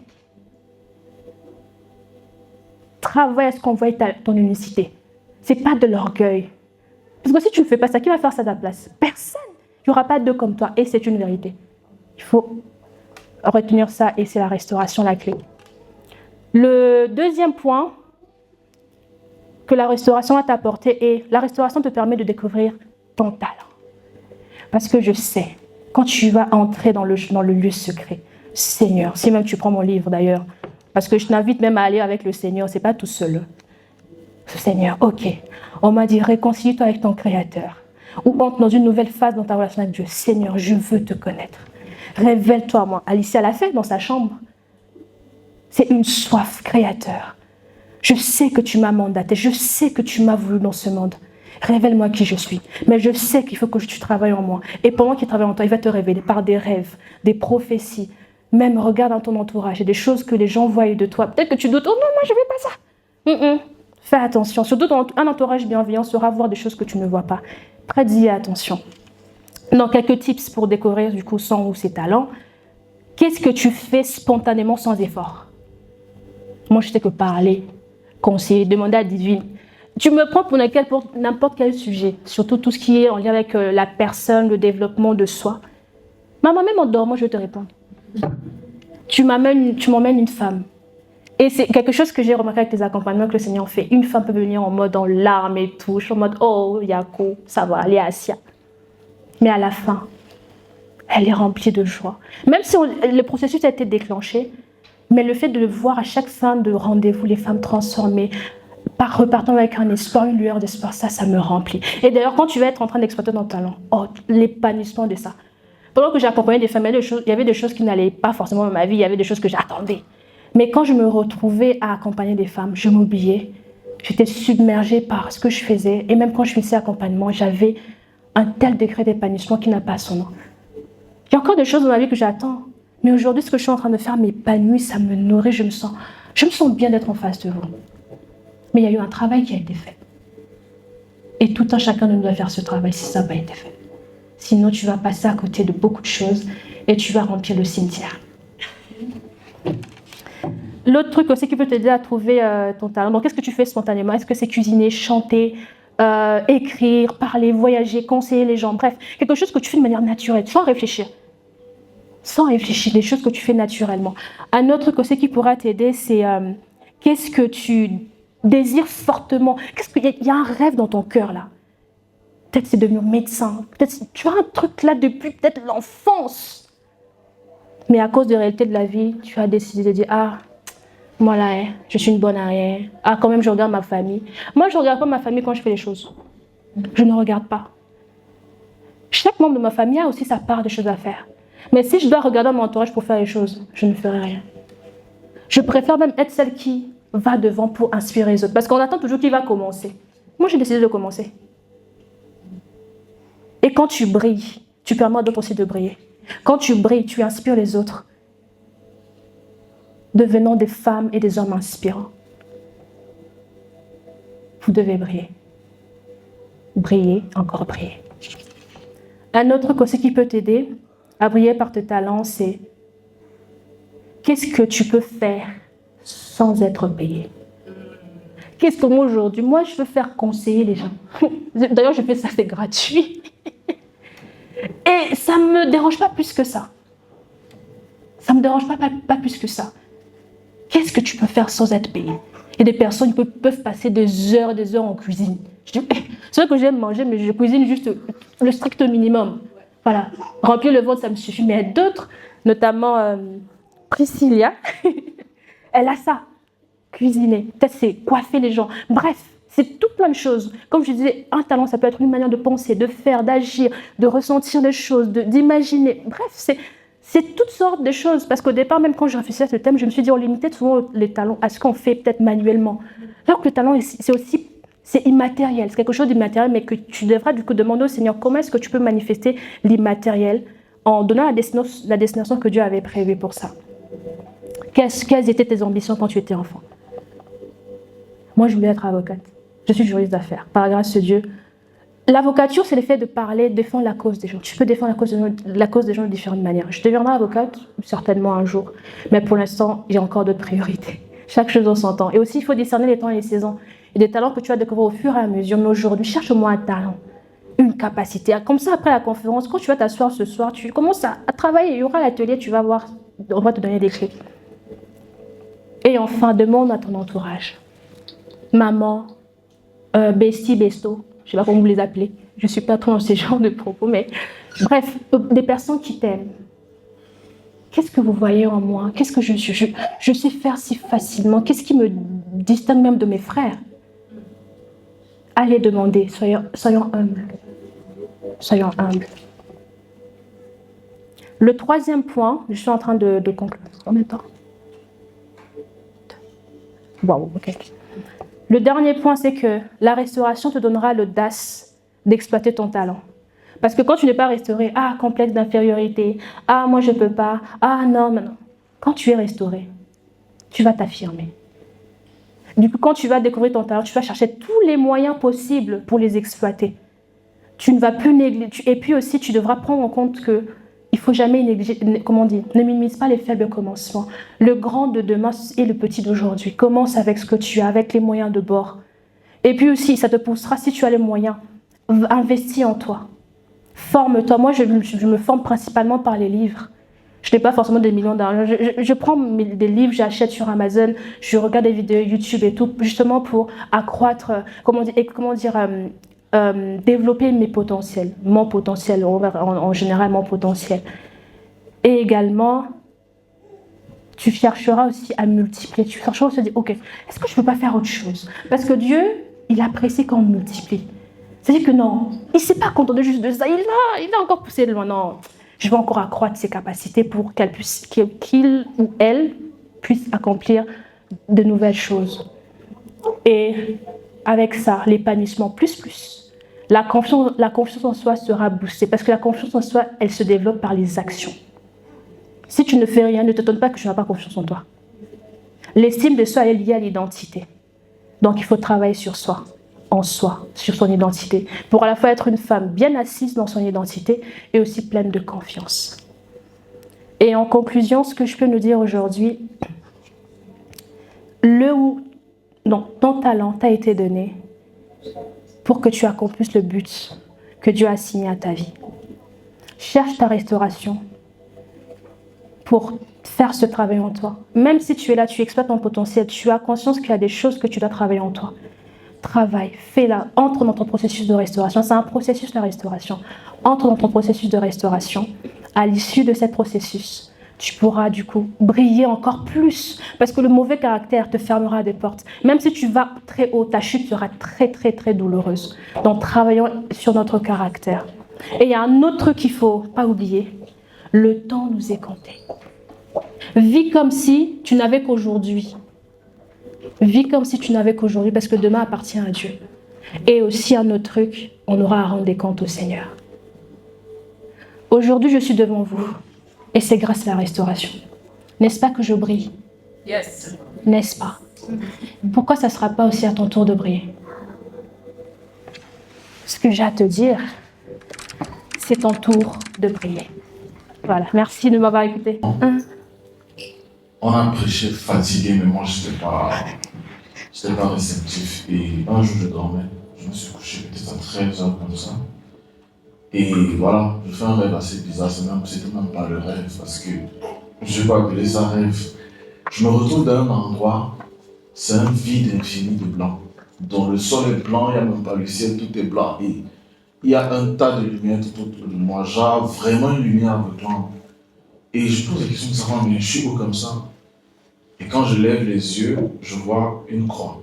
Travaille à ce qu'on voit ton unicité. Ce n'est pas de l'orgueil. Parce que si tu ne fais pas ça, qui va faire ça à ta place? Personne. Il n'y aura pas deux comme toi et c'est une vérité. Il faut retenir ça et c'est la restauration la clé. Le deuxième point que la restauration va t'apporter est la restauration te permet de découvrir ton talent. Parce que je sais, quand tu vas entrer dans le lieu secret, Seigneur, si même tu prends mon livre d'ailleurs, parce que je t'invite même à aller avec le Seigneur, c'est pas tout seul. Seigneur, ok, on m'a dit réconcilie-toi avec ton Créateur. Ou entre dans une nouvelle phase dans ta relation avec Dieu. Seigneur, je veux te connaître. Révèle-toi à moi. Alicia l'a fait dans sa chambre. C'est une soif créateur. Je sais que tu m'as mandaté, je sais que tu m'as voulu dans ce monde. Révèle-moi qui je suis. Mais je sais qu'il faut que tu travailles en moi. Et pendant qu'il travaille en toi, il va te révéler par des rêves, des prophéties. Même regarde dans ton entourage, il y a des choses que les gens voient de toi. Peut-être que tu doutes, oh non, moi je ne veux pas ça. Fais attention. Surtout dans un entourage bienveillant saura voir des choses que tu ne vois pas. Prête-y attention. Donc, quelques tips pour découvrir du coup son ou ses talents. Qu'est-ce que tu fais spontanément sans effort? Moi, je sais que parler, conseiller, demander à Divine. Tu me prends pour n'importe quel sujet, surtout tout ce qui est en lien avec la personne, le développement de soi. Maman, même en dormant, je vais te répondre. Tu m'emmènes une femme. Et c'est quelque chose que j'ai remarqué avec les accompagnements que le Seigneur fait. Une femme peut venir en mode en larmes et tout, en mode oh, Yako, ça va, elle est Asia. Mais à la fin, elle est remplie de joie. Même si le processus a été déclenché, mais le fait de voir à chaque fin de rendez-vous les femmes transformées, repartant avec un espoir, une lueur d'espoir, ça me remplit. Et d'ailleurs, quand tu vas être en train d'exploiter ton talent, oh, l'épanouissement de ça. Pendant que j'accompagnais des femmes, il y avait des choses qui n'allaient pas forcément dans ma vie, il y avait des choses que j'attendais. Mais quand je me retrouvais à accompagner des femmes, je m'oubliais. J'étais submergée par ce que je faisais. Et même quand je finissais l'accompagnement, j'avais un tel degré d'épanouissement qui n'a pas son nom. Il y a encore des choses dans ma vie que j'attends. Mais aujourd'hui, ce que je suis en train de faire m'épanouit, ça me nourrit, je me sens bien d'être en face de vous. Mais il y a eu un travail qui a été fait. Et tout un chacun de nous doit faire ce travail si ça n'a pas été fait. Sinon, tu vas passer à côté de beaucoup de choses et tu vas remplir le cimetière. L'autre truc aussi qui peut t'aider à trouver ton talent. Donc, qu'est-ce que tu fais spontanément? Est-ce que c'est cuisiner, chanter, écrire, parler, voyager, conseiller les gens? Bref, quelque chose que tu fais de manière naturelle, sans réfléchir. Sans réfléchir, des choses que tu fais naturellement. Un autre truc aussi qui pourra t'aider, c'est qu'est-ce que tu désires fortement? Qu'est-ce qu'il y a un rêve dans ton cœur là? Peut-être c'est devenir médecin. Peut-être tu as un truc là depuis peut-être l'enfance. Mais à cause des réalités de la vie, tu as décidé de dire ah, moi là, je suis une bonne arrière. Ah, quand même, je regarde ma famille. Moi, je ne regarde pas ma famille quand je fais les choses. Je ne regarde pas. Chaque membre de ma famille a aussi sa part de choses à faire. Mais si je dois regarder mon entourage pour faire les choses, je ne ferai rien. Je préfère même être celle qui va devant pour inspirer les autres. Parce qu'on attend toujours qui va commencer. Moi, j'ai décidé de commencer. Et quand tu brilles, tu permets à d'autres aussi de briller. Quand tu brilles, tu inspires les autres. Devenons des femmes et des hommes inspirants. Vous devez briller. Briller, encore briller. Un autre conseil qui peut t'aider à briller par tes talents, c'est qu'est-ce que tu peux faire sans être payé? Qu'est-ce que moi aujourd'hui, moi je veux faire conseiller les gens. D'ailleurs je fais ça, c'est gratuit. Et ça ne me dérange pas plus que ça. Ça ne me dérange pas plus que ça. Qu'est-ce que tu peux faire sans être payé? Il y a des personnes qui peuvent passer des heures en cuisine. C'est vrai que j'aime manger, mais je cuisine juste le strict minimum. Voilà, remplir le ventre, ça me suffit. Mais d'autres, notamment Priscilla, elle a ça. cuisiner, peut-être c'est coiffer les gens. Bref, c'est tout plein de choses. Comme je disais, un talent, ça peut être une manière de penser, de faire, d'agir, de ressentir les choses, d'imaginer. Bref, c'est toutes sortes de choses. Parce qu'au départ, même quand je réfléchissais à ce thème, je me suis dit, on limitait souvent les talents à ce qu'on fait peut-être manuellement. Alors que le talent, c'est immatériel. C'est quelque chose d'immatériel, mais que tu devras du coup demander au Seigneur comment est-ce que tu peux manifester l'immatériel en donnant la destination que Dieu avait prévue pour ça. Quelles étaient tes ambitions quand tu étais enfant? Moi, je voulais être avocate. Je suis juriste d'affaires. Par grâce de Dieu, l'avocature, c'est le fait de parler, de défendre la cause des gens. Tu peux défendre la cause des gens de différentes manières. Je deviendrai avocate certainement un jour, mais pour l'instant, j'ai encore d'autres priorités. Chaque chose en son temps. Et aussi, il faut discerner les temps et les saisons. Il y a des talents que tu vas découvrir au fur et à mesure, mais aujourd'hui, cherche au moins un talent, une capacité. Comme ça, après la conférence, quand tu vas t'asseoir ce soir, tu commences à travailler. Il y aura l'atelier, tu vas voir, on va te donner des clés. Et enfin, demande à ton entourage. Maman, bestie, besto, je ne sais pas comment vous les appelez. Je ne suis pas trop dans ces genres de propos, mais bref, des personnes qui t'aiment. Qu'est-ce que vous voyez en moi? Qu'est-ce que je sais faire si facilement? Qu'est-ce qui me distingue même de mes frères? Allez demander, soyons humbles. Soyons humbles. Le troisième point, je suis en train de conclure. Combien de temps? Wow, ok. Le dernier point, c'est que la restauration te donnera l'audace d'exploiter ton talent. Parce que quand tu n'es pas restauré, complexe d'infériorité, moi je ne peux pas, non. Quand tu es restauré, tu vas t'affirmer. Du coup, quand tu vas découvrir ton talent, tu vas chercher tous les moyens possibles pour les exploiter. Tu ne vas plus négliger. Et puis aussi, tu devras prendre en compte que il ne faut jamais négliger, ne minimise pas les faibles commencements. Le grand de demain et le petit d'aujourd'hui. Commence avec ce que tu as, avec les moyens de bord. Et puis aussi, ça te poussera, si tu as les moyens, investis en toi. Forme-toi. Moi, je me forme principalement par les livres. Je n'ai pas forcément des millions d'argent. Je prends des livres, j'achète sur Amazon, je regarde des vidéos YouTube et tout, justement pour accroître, développer mes potentiels, mon potentiel, en général mon potentiel. Et également, tu chercheras aussi à multiplier. Tu chercheras aussi à dire, ok, est-ce que je ne peux pas faire autre chose? Parce que Dieu, il apprécie quand on multiplie. C'est-à-dire que non, il ne s'est pas contenté juste de ça, il a encore poussé loin. Non, je vais encore accroître ses capacités pour qu'il ou elle puisse accomplir de nouvelles choses. Et avec ça, l'épanouissement plus. La confiance en soi sera boostée. Parce que la confiance en soi, elle se développe par les actions. Si tu ne fais rien, ne t'étonne pas que tu n'as pas confiance en toi. L'estime de soi est liée à l'identité. Donc il faut travailler sur soi, en soi, sur son identité, pour à la fois être une femme bien assise dans son identité et aussi pleine de confiance. Et en conclusion, ce que je peux nous dire aujourd'hui, ton talent t'a été donné pour que tu accomplisses le but que Dieu a assigné à ta vie. Cherche ta restauration pour faire ce travail en toi. Même si tu es là, tu exploites ton potentiel, tu as conscience qu'il y a des choses que tu dois travailler en toi. Travaille, fais-la, entre dans ton processus de restauration. C'est un processus de restauration. Entre dans ton processus de restauration. À l'issue de ce processus, tu pourras du coup briller encore plus. Parce que le mauvais caractère te fermera des portes. Même si tu vas très haut, ta chute sera très très très douloureuse. Donc travaillons sur notre caractère. Et il y a un autre truc qu'il ne faut pas oublier. Le temps nous est compté. Vis comme si tu n'avais qu'aujourd'hui. Vis comme si tu n'avais qu'aujourd'hui, parce que demain appartient à Dieu. Et aussi un autre truc, on aura à rendre des comptes au Seigneur. Aujourd'hui, je suis devant vous. Et c'est grâce à la restauration. N'est-ce pas que je brille? Yes. N'est-ce pas? Pourquoi ça ne sera pas aussi à ton tour de briller? Ce que j'ai à te dire, c'est ton tour de briller. Voilà, merci de m'avoir écouté. On a prêché fatigué, mais moi, je n'étais pas réceptif. Et un jour, je dormais. Je me suis couché peut-être à 13h comme ça. Et voilà, je fais un rêve assez bizarre. C'était même pas le rêve, parce que je ne vais pas appeler ça rêve. Je me retrouve dans un endroit, c'est un vide infini de blanc. Dont le sol est blanc, il n'y a même pas le ciel, tout est blanc. Et il y a un tas de lumière tout autour de moi. Genre, vraiment une lumière aveuglante. Et je pose la question de savoir, mais je suis où comme ça? Et quand je lève les yeux, je vois une croix.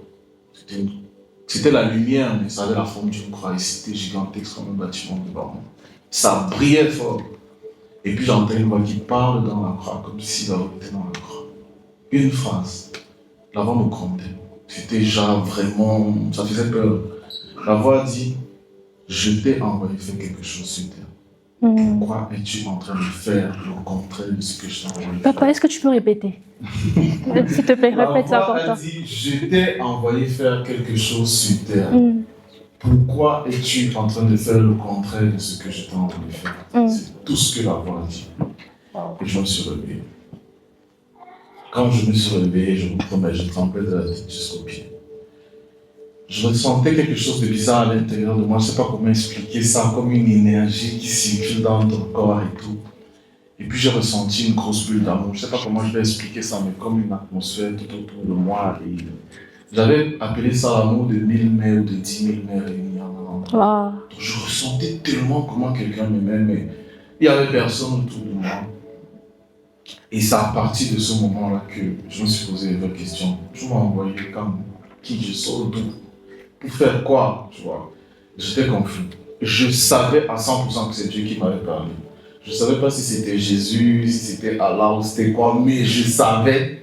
C'était la lumière, mais ça avait la forme d'une croix. Et c'était gigantesque comme un bâtiment de bord. Ça brillait fort. Et puis j'entends une voix qui parle dans la croix, comme si la voix était dans la croix. Une phrase. La voix me grondait. C'était genre vraiment, ça faisait peur. La voix dit, je t'ai envoyé faire quelque chose sur terre. Pourquoi es-tu en train de faire le contraire de ce que je t'ai envoyé faire? Papa, est-ce que tu peux répéter? S'il te plaît, répète, c'est La voix important. a dit, je t'ai envoyé faire quelque chose sur terre. Pourquoi es-tu en train de faire le contraire de ce que je t'ai envoyé faire? C'est tout ce que la voix a dit. Et je me suis relevé. Quand je me suis relevé, je vous promets, je tremblais de la tête jusqu'aux pieds. Je ressentais quelque chose de bizarre à l'intérieur de moi. Je ne sais pas comment expliquer ça, comme une énergie qui circule dans ton corps et tout. Et puis j'ai ressenti une grosse bulle d'amour. Je ne sais pas comment je vais expliquer ça, mais comme une atmosphère tout autour de moi. Et j'avais appelé ça l'amour de 1000 mères ou de 10 000 mères réunies en un endroit. Donc je ressentais tellement comment quelqu'un m'aimait, mais il n'y avait personne autour de moi. Et c'est à partir de ce moment-là que je me suis posé une vraie question. Je m'ai envoyé comme qui je sors d'où? Pour faire quoi, tu vois? J'étais confus. Je savais à 100% que c'est Dieu qui m'avait parlé. Je ne savais pas si c'était Jésus, si c'était Allah ou c'était quoi, mais je savais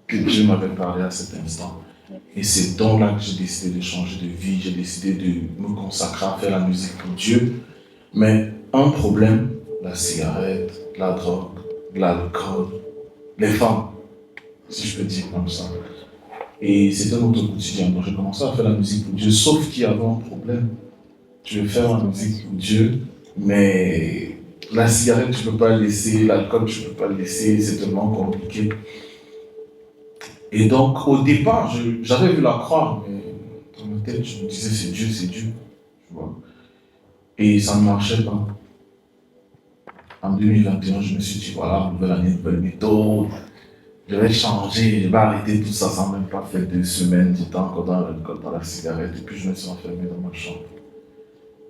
que Dieu m'avait parlé à cet instant. Et c'est donc là que j'ai décidé de changer de vie, j'ai décidé de me consacrer à faire la musique pour Dieu. Mais un problème, la cigarette, la drogue, l'alcool, les femmes, si je peux dire comme ça. Et c'était notre quotidien. Donc j'ai commencé à faire la musique pour Dieu, sauf qu'il y avait un problème. Je vais faire la musique pour Dieu, mais la cigarette, tu ne peux pas le laisser, l'alcool, tu ne peux pas le laisser, c'est tellement compliqué. Et donc, au départ, j'avais vu la croix, mais dans ma tête, je me disais, c'est Dieu, tu vois. Et ça ne marchait pas. En 2021, je me suis dit, voilà, nouvelle année, nouvelle méthode. Je vais changer, je vais arrêter tout ça sans même pas faire 2 semaines. J'étais encore dans l'alcool, dans la cigarette, et puis je me suis enfermé dans ma chambre.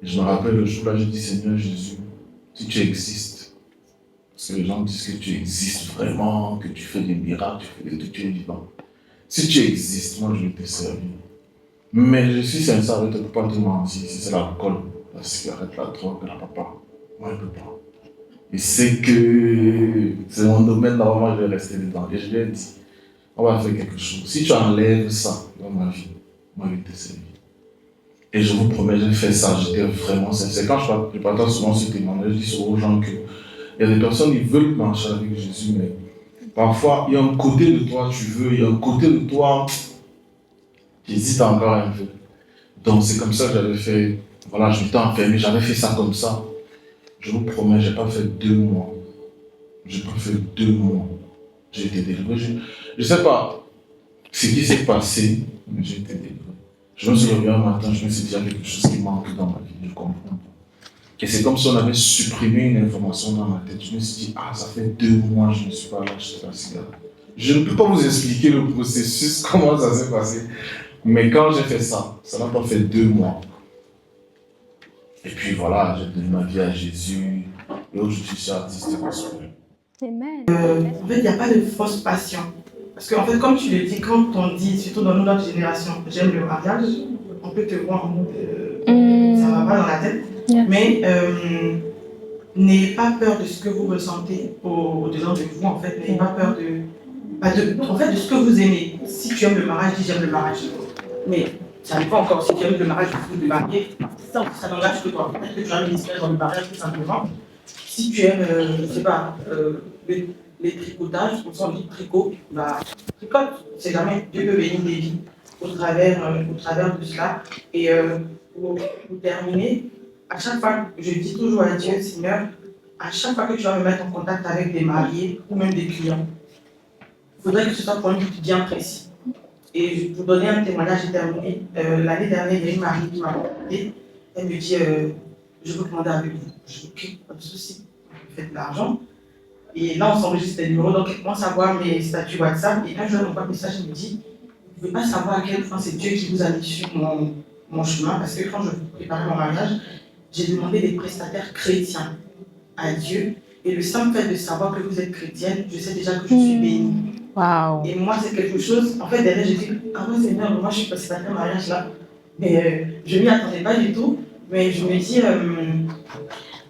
Et je me rappelle le jour-là, je dis, Seigneur Jésus, si tu existes, parce que les gens disent que tu existes vraiment, que tu fais des miracles, que tu es vivant. Si tu existes, moi je vais te servir. Mais je suis sincère avec toi, je ne peux pas te mentir. Si c'est l'alcool, la cigarette, la drogue, la papa, moi je ne peux pas. Et c'est que c'est mon domaine, normalement je vais rester dedans. Et je lui ai dit, on va faire quelque chose. Si tu enlèves ça dans ma vie, moi je vais te servir. Et je vous promets, j'ai fait ça, j'étais vraiment sincère. Quand je partage souvent ce témoignage, je dis souvent aux gens qu'il y a des personnes qui veulent marcher avec Jésus, mais parfois il y a un côté de toi tu veux, il y a un côté de toi qui hésite encore un peu. Donc c'est comme ça que j'avais fait, voilà, je m'étais enfermé, j'avais fait ça comme ça. Je vous promets, je n'ai pas fait 2 mois. Je n'ai pas fait 2 mois. J'ai été délivré. Je ne sais pas ce qui s'est passé, mais j'ai été délivré. Je me suis réveillé un matin, je me suis dit, il y a quelque chose qui manque dans ma vie, je comprends. Et c'est comme si on avait supprimé une information dans ma tête. Je me suis dit, ça fait 2 mois que je ne suis pas lâché la cigarette. Je ne peux pas vous expliquer le processus, comment ça s'est passé. Mais quand j'ai fait ça, ça n'a pas fait 2 mois. Et puis voilà, j'ai donné ma vie à Jésus. Et aujourd'hui, je suis artiste gospel. Amen. En fait, il n'y a pas de fausse passion. Parce qu'en fait, comme tu le dis, quand on dit, surtout dans notre génération, j'aime le mariage, on peut te voir en mode ça va pas dans la tête. Yeah. Mais n'ayez pas peur de ce que vous ressentez au-dedans de vous, en fait. N'ayez pas peur de ce que vous aimez. Si tu aimes le mariage, dis j'aime le mariage. Mais ça dépend encore. Si tu aimes le mariage, il faut te marier. Ça n'engage que toi. Peut-être que tu as un ministère dans le mariage, tout simplement. Si tu aimes, je ne sais pas, les tricotages, comme ça on dit tricot, bah, tricote, c'est jamais, Dieu peut bénir des vies au travers de cela. Et pour terminer, à chaque fois, je dis toujours à Dieu, Seigneur, à chaque fois que tu vas me mettre en contact avec des mariés ou même des clients, il faudrait que ce soit pour un but bien précis. Et pour donner un témoignage, j'ai terminé. L'année dernière, il y a une mariée qui m'a contacté. Elle me dit, je veux commander avec vous. Je dis, ok, pas de souci, faites de l'argent. Et là, on s'enregistre les numéros, donc elle commence à voir mes statuts WhatsApp. Et un jour, elle m'envoie un message, elle me dit, vous ne pouvez pas savoir à quel point c'est Dieu qui vous a mis sur mon chemin. Parce que quand je préparais mon mariage, j'ai demandé des prestataires chrétiens à Dieu. Et le simple fait de savoir que vous êtes chrétienne, je sais déjà que je suis bénie. Waouh. Et moi, c'est quelque chose, en fait, derrière, j'ai dit, ah ouais, Seigneur, moi, je suis passée par un mariage là. Mais je m'y attendais pas du tout. Mais je me dis,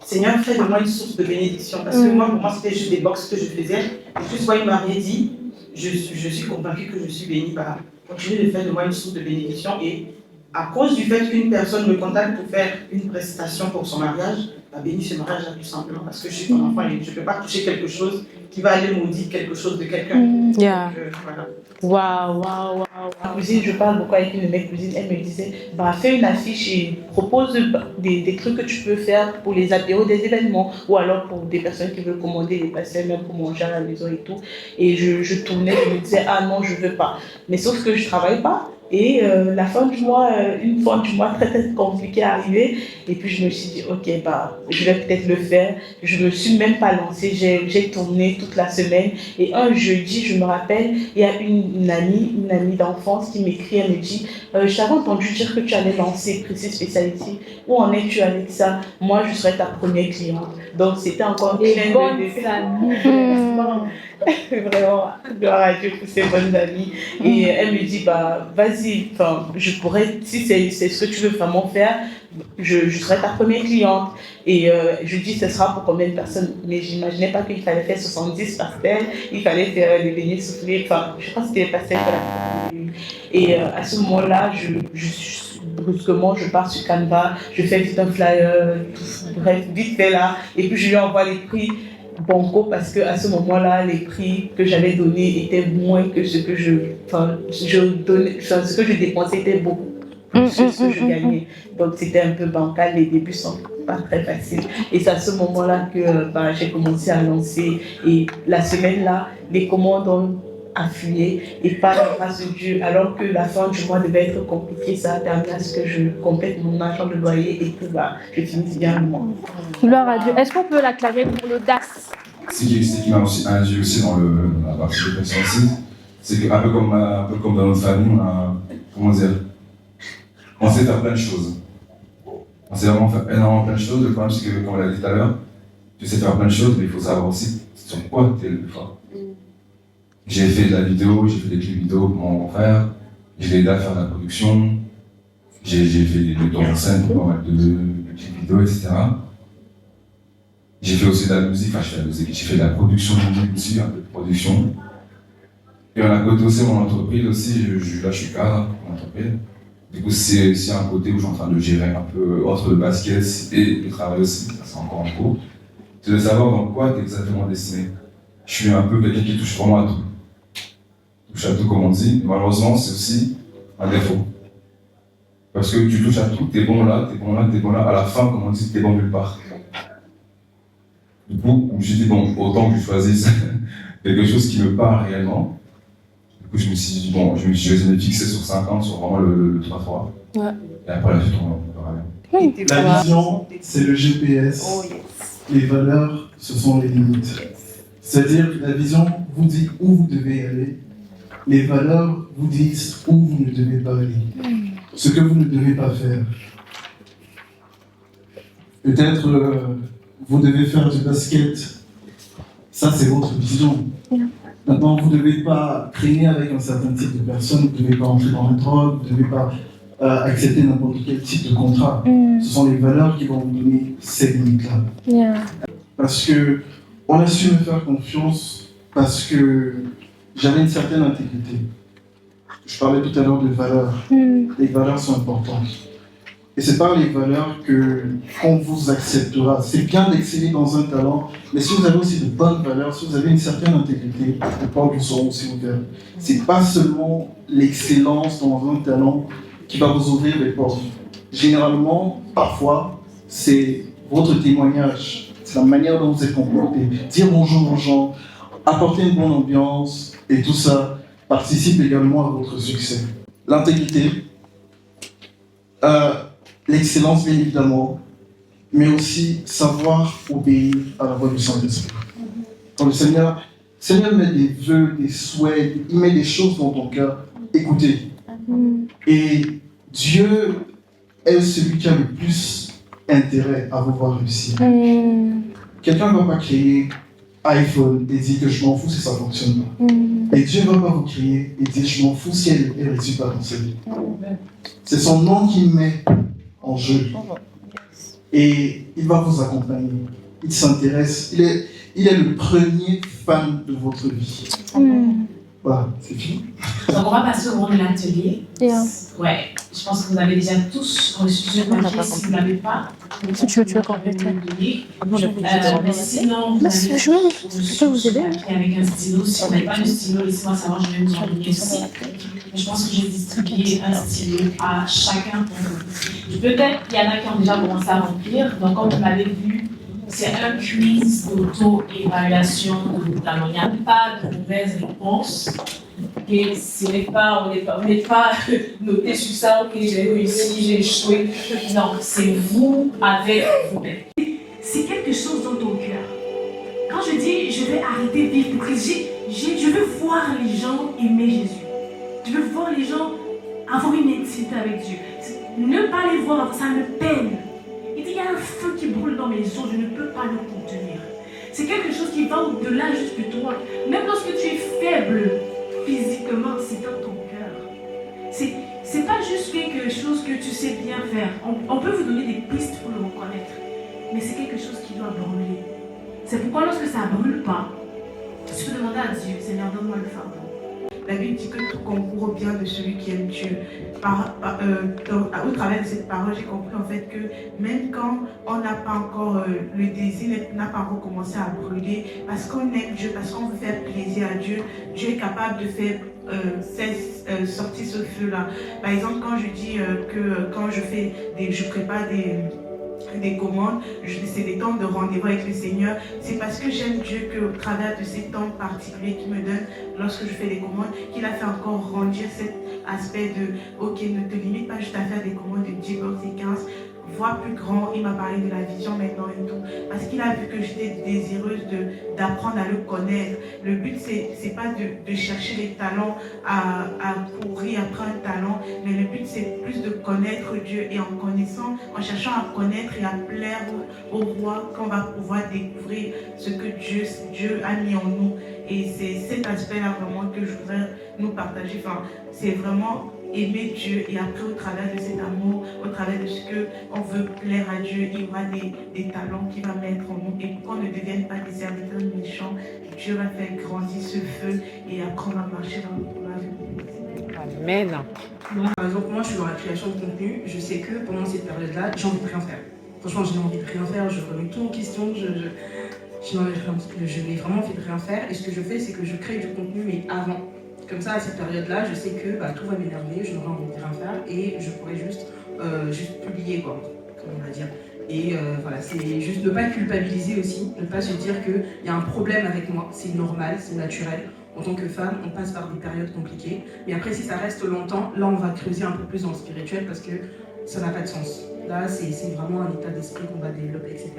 Seigneur, fais de moi une source de bénédiction. Parce que moi, pour moi, c'était juste des box que je faisais. Et juste, il m'avait dit, je suis convaincue que je suis bénie. Bah, continue de faire de moi une source de bénédiction. Et à cause du fait qu'une personne me contacte pour faire une prestation pour son mariage, bah, bénis ce mariage-là tout simplement. Parce que je suis ton enfant et je ne peux pas toucher quelque chose qui va aller maudire quelque chose de quelqu'un. Yeah. Voilà. Waouh. Ma cousine, je parle beaucoup avec une de mes cousines, elle me disait, bah, fais une affiche et propose des trucs que tu peux faire pour les apéros des événements ou alors pour des personnes qui veulent commander des pastel, même pour manger à la maison et tout. Et je tournais, je me disais, ah non, je veux pas. Mais sauf que je travaille pas. Et la fin du mois, une fin du mois très compliquée est arrivée. Et puis je me suis dit, ok, bah, je vais peut-être le faire. Je me suis même pas lancée. J'ai tourné toute la semaine. Et un jeudi, je me rappelle, il y a une amie d'enfance qui m'écrit, elle me dit, je t'avais entendu dire que tu allais lancer Précis Speciality. Où en es-tu avec ça? Moi, je serai ta première cliente. Donc c'était encore Les bonnes amies. Vraiment, gloire à Dieu pour ces bonnes amies. Et elle me dit, bah, vas-y, je pourrais, si c'est ce que tu veux vraiment faire, je serai ta première cliente. Et je dis, ce sera pour combien de personnes? Mais j'imaginais pas qu'il fallait faire 70 pastels, il fallait faire les beignets soufflés, je pense que c'était les pastels pour la première. Et à ce moment-là, brusquement, je pars sur Canva, je fais vite un flyer, bref, vite fait là, et puis je lui envoie les prix banco parce qu'à ce moment-là, les prix que j'avais donnés étaient moins que ce que ce que je dépensais était beaucoup plus que ce que je gagnais. Donc c'était un peu bancal, les débuts sont pas très faciles. Et c'est à ce moment-là que j'ai commencé à lancer. Et la semaine là, les commandes ont afflué et par la grâce de Dieu, alors que la fin du mois devait être compliquée, ça a permis à ce que je complète mon argent de loyer et que je finisse bien le mois. Gloire à Dieu. Est-ce qu'on peut l'acclamer pour l'audace? Ce qui m'a aussi induit aussi dans la partie de personne aussi, c'est qu'un peu comme dans notre famille, on a, on sait faire plein de choses. On sait vraiment faire énormément plein de choses. Le problème, c'est que, comme on l'a dit tout à l'heure, tu sais faire plein de choses, mais il faut savoir aussi sur quoi tu es le plus fort. J'ai fait de la vidéo, j'ai fait des clips vidéo pour mon frère, j'ai aidé à faire de la production, j'ai fait des tours en scène pour pas mal de clips vidéo, etc. J'ai fait aussi de la musique, je fais de la musique, j'ai fait de la production de musique aussi, un peu de production. Et on a côté aussi mon entreprise aussi, là je suis cadre pour mon entreprise. Du coup c'est aussi un côté où je suis en train de gérer un peu entre le basket et le travail aussi, ça c'est encore en cours. C'est de savoir dans quoi tu es exactement destiné. Je suis un peu quelqu'un qui touche vraiment à tout. Touche à tout comme on dit, et malheureusement c'est aussi un défaut. Parce que tu touches à tout, t'es bon là, à la fin comme on dit, t'es bon nulle part. Du coup, je me suis dit, bon, autant que je choisisse quelque chose qui me parle réellement. Du coup, je me suis dit, bon, je me suis fixé sur 5 ans, sur vraiment le 3-3. Ouais. Et après, la suite, on verra bien. La vision, c'est le GPS. Oh, yes. Les valeurs, ce sont les limites. C'est-à-dire que la vision vous dit où vous devez aller. Les valeurs vous disent où vous ne devez pas aller. Ce que vous ne devez pas faire. Peut-être vous devez faire du basket. Ça, c'est votre vision. Maintenant, vous ne devez pas traîner avec un certain type de personnes. Vous ne devez pas entrer dans la drogue. Vous ne devez pas accepter n'importe quel type de contrat. Ce sont les valeurs qui vont vous donner ces limites-là. Parce que on a su me faire confiance parce que j'avais une certaine intégrité. Je parlais tout à l'heure de valeurs. Les valeurs sont importantes. Et c'est par les valeurs qu'on vous acceptera. C'est bien d'exceller dans un talent, mais si vous avez aussi de bonnes valeurs, si vous avez une certaine intégrité, les portes vous seront aussi ouvertes. C'est pas seulement l'excellence dans un talent qui va vous ouvrir les portes. Généralement, parfois, c'est votre témoignage, c'est la manière dont vous êtes comporté, dire bonjour aux gens, apporter une bonne ambiance, et tout ça participe également à votre succès. L'intégrité, l'excellence bien évidemment, mais aussi savoir obéir à la voix du Saint-Esprit. Quand le Seigneur met des vœux, des souhaits, il met des choses dans ton cœur, écoutez. Et Dieu est celui qui a le plus intérêt à vous voir réussir. Quelqu'un ne va pas créer iPhone et dire que je m'en fous si ça ne fonctionne pas. Et Dieu ne va pas vous crier et dire je m'en fous si elle ne réussit pas dans sa vie. C'est son nom qui met en jeu. Et il va vous accompagner. Il s'intéresse. Il est le premier fan de votre vie. Voilà, c'est fini. Donc on va passer au moment de l'atelier. Yeah. Ouais, je pense que vous avez déjà tous reçu le papier. Si vous ne l'avez pas, Si tu veux compléter. Mais sinon, vous avez Je peux vous aider. avec un stylo. Si vous n'avez pas de stylo, laissez-moi savoir, je vais vous en donner aussi. Je pense que j'ai distribué un stylo à chacun pour vous. Peut-être qu'il y en a qui ont déjà commencé à remplir. Donc comme vous l'avez vu, c'est un quiz d'auto-évaluation de talent. Il n'y a pas de mauvaise réponse. Et on n'est pas noté sur ça, ok, j'ai réussi, j'ai échoué. Non, c'est vous avec vous-même. C'est quelque chose dans ton cœur. Quand je dis je vais arrêter de vivre pour Christ, je veux voir les gens aimer Jésus. Je veux voir les gens avoir une intimité avec Dieu. Ne pas les voir, ça me peine. Il dit, il y a un feu qui brûle dans mes os, je ne peux pas le contenir. C'est quelque chose qui va au-delà juste de toi. Même lorsque tu es faible physiquement, c'est dans ton cœur. C'est pas juste quelque chose que tu sais bien faire. On peut vous donner des pistes pour le reconnaître. Mais c'est quelque chose qui doit brûler. C'est pourquoi lorsque ça ne brûle pas, tu peux demander à Dieu, Seigneur, donne-moi le fardeau. La Bible dit que tout concourt au bien de celui qui aime Dieu. Au travers de cette parole, j'ai compris en fait que même quand on n'a pas encore le désir, n'a pas encore commencé à brûler, parce qu'on aime Dieu, parce qu'on veut faire plaisir à Dieu, Dieu est capable de faire sortir ce feu-là. Par exemple, quand je dis que quand je prépare des commandes, c'est des temps de rendez-vous avec le Seigneur, c'est parce que j'aime Dieu qu'au travers de ces temps particuliers qu'il me donne lorsque je fais des commandes, qu'il a fait encore grandir cet aspect de ok, ne te limite pas juste à faire des commandes de 10 et 15, vois plus grand. Il m'a parlé de la vision maintenant et tout, parce qu'il a vu que j'étais désireuse d'apprendre à le connaître. Le but c'est pas de chercher les talents à courir après un talent, mais le but c'est plus de connaître Dieu, et en connaissant, en cherchant à connaître et à plaire au roi, qu'on va pouvoir découvrir ce que Dieu a mis en nous. Et c'est cet aspect-là vraiment que je voudrais nous partager. Enfin, c'est vraiment aimer Dieu, et après au travers de cet amour, au travers de ce qu'on veut plaire à Dieu, il y aura des talents qu'il va mettre en nous, et pour qu'on ne devienne pas des serviteurs méchants, Dieu va faire grandir ce feu, et après on va marcher dans la vie. Amen. Par exemple, moi je suis dans la création de contenu, je sais que pendant cette période-là, j'ai envie de rien faire. Franchement, j'ai envie de rien faire, je remets tout en question, je n'ai vraiment envie de rien faire, et ce que je fais, c'est que je crée du contenu, mais avant. Comme ça, à cette période-là, je sais que tout va m'énerver, je n'aurai envie de rien faire, et je pourrais juste publier, quoi, comme on va dire. Et voilà, c'est juste ne pas culpabiliser aussi, ne pas se dire qu'il y a un problème avec moi, c'est normal, c'est naturel. En tant que femme, on passe par des périodes compliquées, mais après, si ça reste longtemps, là, on va creuser un peu plus dans le spirituel, parce que ça n'a pas de sens. Là, c'est vraiment un état d'esprit qu'on va développer, etc.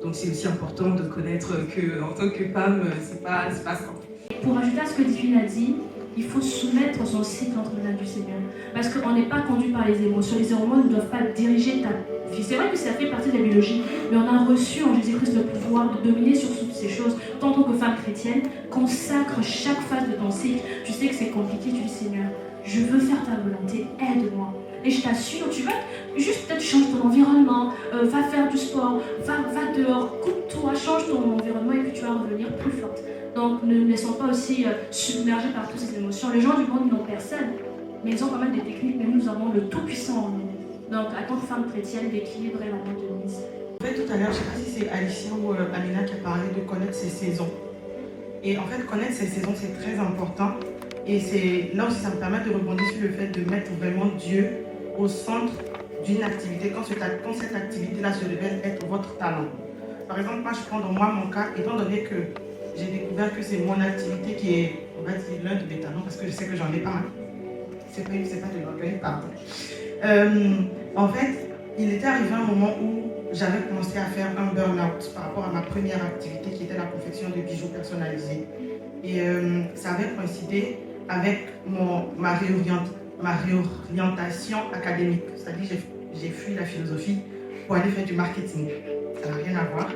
Donc, c'est aussi important de connaître qu'en tant que femme, c'est pas simple. Pour ajouter à ce que Divine a dit, il faut soumettre son cycle entre les mains du Seigneur. Parce qu'on n'est pas conduit par les émotions. Les hormones ne doivent pas diriger ta vie. C'est vrai que ça fait partie de la biologie, mais on a reçu en Jésus-Christ le pouvoir de dominer sur toutes ces choses. Toi, en tant que femme chrétienne, consacre chaque phase de ton cycle. Tu sais que c'est compliqué, tu dis Seigneur, je veux faire ta volonté, aide-moi. Et je t'assure, tu vas juste peut-être changer ton environnement, va faire du sport, va dehors, coupe-toi, change ton environnement, et puis tu vas revenir plus forte. Donc ne laissons pas aussi submerger par toutes ces émotions. Les gens du monde n'ont personne, mais ils ont quand même des techniques, mais nous avons le Tout-Puissant en nous. Donc à tant que femme chrétienne, l'équilibre est vraiment de mise. En fait, tout à l'heure, je ne sais pas si c'est Alicia ou Amina qui a parlé de connaître ses saisons. Et en fait, connaître ses saisons, c'est très important. Et c'est là aussi, ça me permet de rebondir sur le fait de mettre vraiment Dieu au centre d'une activité, quand cette activité-là se révèle être votre talent. Par exemple, moi, je prends dans mon cas, étant donné que j'ai découvert que c'est mon activité qui est, on va dire, l'un de mes talents, parce que je sais que j'en ai pas mal. C'est pas de l'orgueil, pardon. En fait, il était arrivé un moment où j'avais commencé à faire un burn-out par rapport à ma première activité qui était la confection de bijoux personnalisés. Et ça avait coïncidé avec ma réorientation académique. C'est-à-dire j'ai fui la philosophie pour aller faire du marketing. Ça n'a rien à voir.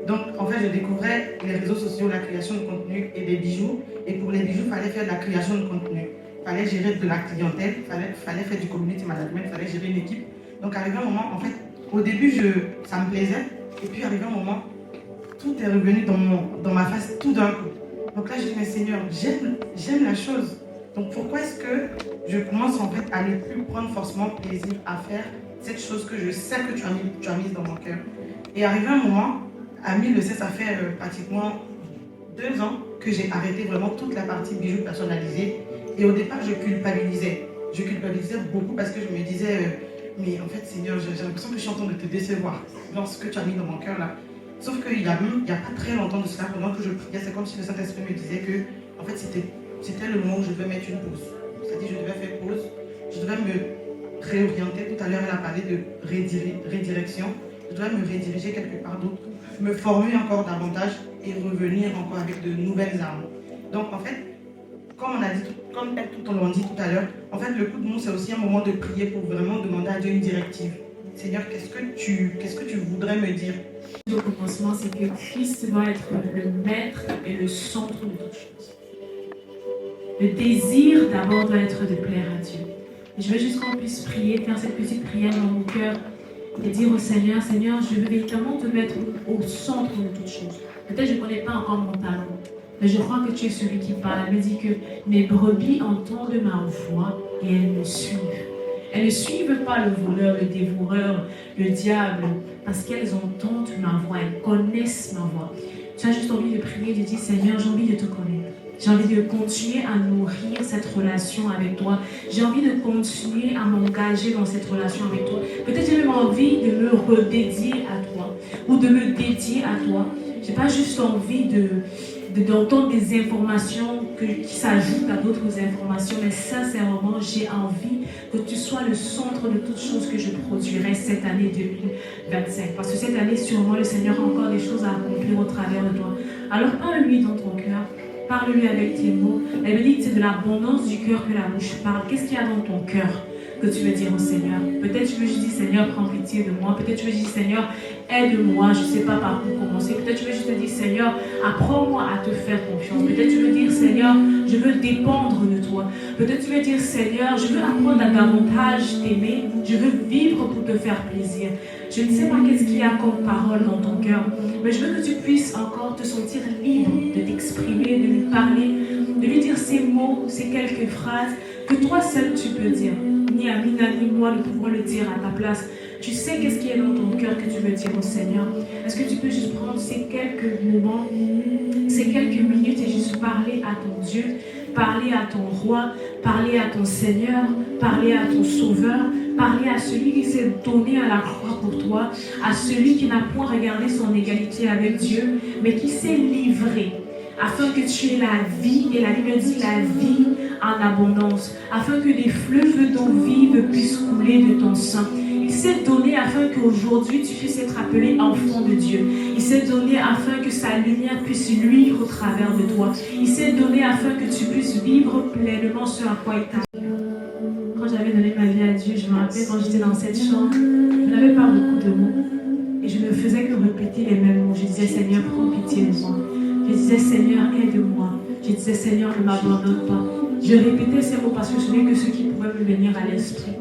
Donc, en fait, je découvrais les réseaux sociaux, la création de contenu et des bijoux. Et pour les bijoux, il fallait faire de la création de contenu. Il fallait gérer de la clientèle, il fallait faire du community management, il fallait gérer une équipe. Donc, arrivé un moment, en fait, au début, ça me plaisait. Et puis, arrivé un moment, tout est revenu dans ma face tout d'un coup. Donc là, je dis, mais Seigneur, j'aime la chose. Donc, pourquoi est-ce que je commence en fait à ne plus prendre forcément plaisir à faire cette chose que je sais que tu as mise dans mon cœur. Et arrivé un moment, Ami le sait, ça fait pratiquement 2 ans que j'ai arrêté vraiment toute la partie bijoux personnalisés. Et au départ, je culpabilisais. Je culpabilisais beaucoup parce que je me disais, mais en fait, Seigneur, j'ai l'impression que je suis en train de te décevoir dans ce que tu as mis dans mon cœur là. Sauf qu'il n'y a pas très longtemps de cela, pendant que je priais, c'est comme si le Saint-Esprit me disait que, en fait, c'était le moment où je devais mettre une pause. C'est-à-dire, je devais faire pause, je devais me réorienter. Tout à l'heure, elle a parlé de redirection. Je devais me rediriger quelque part d'autre, me former encore davantage et revenir encore avec de nouvelles armes. Donc, en fait, comme tout on l'a dit tout à l'heure, en fait, le coup de mou, c'est aussi un moment de prier pour vraiment demander à Dieu une directive. Seigneur, qu'est-ce que tu voudrais me dire? Au commencement, c'est que Christ doit être le maître et le centre de toute chose. Le désir d'abord doit être de plaire à Dieu. Et je veux juste qu'on puisse prier, faire cette petite prière dans mon cœur et dire au Seigneur, Seigneur, je veux véritablement te mettre au centre de toute chose. Peut-être que je ne connais pas encore mon talent, mais je crois que tu es celui qui parle. Elle me dit que mes brebis entendent ma voix et elles me suivent. Elles ne suivent pas le voleur, le dévoreur, le diable, parce qu'elles entendent ma voix, elles connaissent ma voix. Tu as juste envie de prier, de dire, Seigneur, j'ai envie de te connaître. J'ai envie de continuer à nourrir cette relation avec toi. J'ai envie de continuer à m'engager dans cette relation avec toi. Peut-être j'ai même envie de me redédier à toi ou de me dédier à toi. Je n'ai pas juste envie d'entendre des informations qui s'ajoutent à d'autres informations, mais sincèrement, j'ai envie que tu sois le centre de toutes choses que je produirai cette année 2025. Parce que cette année, sûrement, le Seigneur a encore des choses à accomplir au travers de toi. Alors parle-lui dans ton cœur, parle-lui avec tes mots. Elle me dit que c'est de l'abondance du cœur que la bouche parle. Qu'est-ce qu'il y a dans ton cœur que tu veux dire au Seigneur? Peut-être tu veux juste dire, Seigneur, prends pitié de moi. Peut-être tu veux dire, Seigneur, aide-moi, je ne sais pas par où commencer. Peut-être tu veux juste te dire, Seigneur, apprends-moi à te faire confiance. Peut-être tu veux dire, Seigneur, je veux dépendre de toi. Peut-être tu veux dire, Seigneur, je veux apprendre à davantage t'aimer. Je veux vivre pour te faire plaisir. Je ne sais pas qu'est-ce qu'il y a comme parole dans ton cœur, mais je veux que tu puisses encore te sentir libre de t'exprimer, de lui parler, de lui dire ces mots, ces quelques phrases que toi seul tu peux dire. Ni Amina, ni moi ne pouvons le dire à ta place. Tu sais qu'est-ce qui est dans ton cœur que tu veux dire au Seigneur. Est-ce que tu peux juste prendre ces quelques moments, ces quelques minutes et juste parler à ton Dieu, parler à ton roi, parler à ton Seigneur, parler à ton Sauveur, parler à celui qui s'est donné à la croix pour toi, à celui qui n'a point regardé son égalité avec Dieu, mais qui s'est livré afin que tu aies la vie, et la Bible dit la vie en abondance, afin que des fleuves d'eau vive puissent couler de ton sein. Il s'est donné afin qu'aujourd'hui tu puisses être appelé enfant de Dieu. Il s'est donné afin que sa lumière puisse luire au travers de toi. Il s'est donné afin que tu puisses vivre pleinement ce à quoi il t'a. Quand j'avais donné ma vie à Dieu, je me rappelle quand j'étais dans cette chambre, je n'avais pas beaucoup de mots. Et je ne faisais que répéter les mêmes mots. Je disais, Seigneur, prends pitié de moi. Je disais, Seigneur, aide-moi. Je disais, Seigneur, ne m'abandonne pas. Je répétais ces mots parce que ce n'est que ce qui pouvait me venir à l'esprit.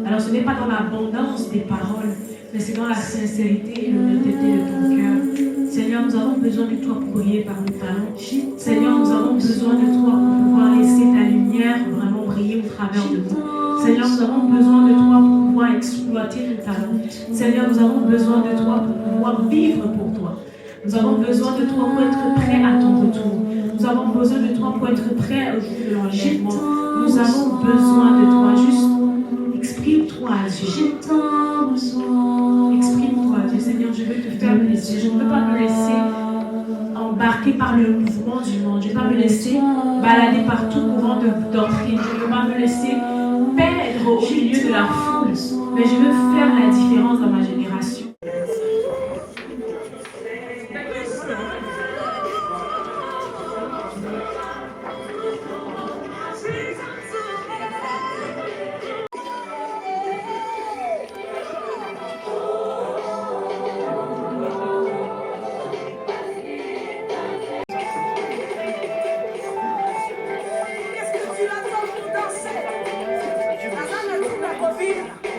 Alors ce n'est pas dans l'abondance des paroles, mais c'est dans la sincérité et l'honnêteté de ton cœur. Seigneur, nous avons besoin de toi pour briller par nos talents. Seigneur, nous avons besoin de toi pour pouvoir laisser ta lumière vraiment briller au travers de nous. Seigneur, nous avons besoin de toi pour pouvoir exploiter nos talents. Seigneur, nous avons besoin de toi pour pouvoir vivre pour toi. Nous avons besoin de toi pour être prêts à ton retour. Nous avons besoin de toi pour être prêts au jour de l'enlèvement. Nous avons besoin de toi. Juste exprime-toi à Dieu. Exprime-toi à Dieu. Seigneur, je veux te faire plaisir. Je ne peux pas me laisser embarquer par le mouvement du monde. Je ne vais pas me laisser balader par tout courant de doctrine. Je ne veux pas me laisser perdre au milieu de la foule. Mais je veux faire la différence dans ma génération. Alléluia.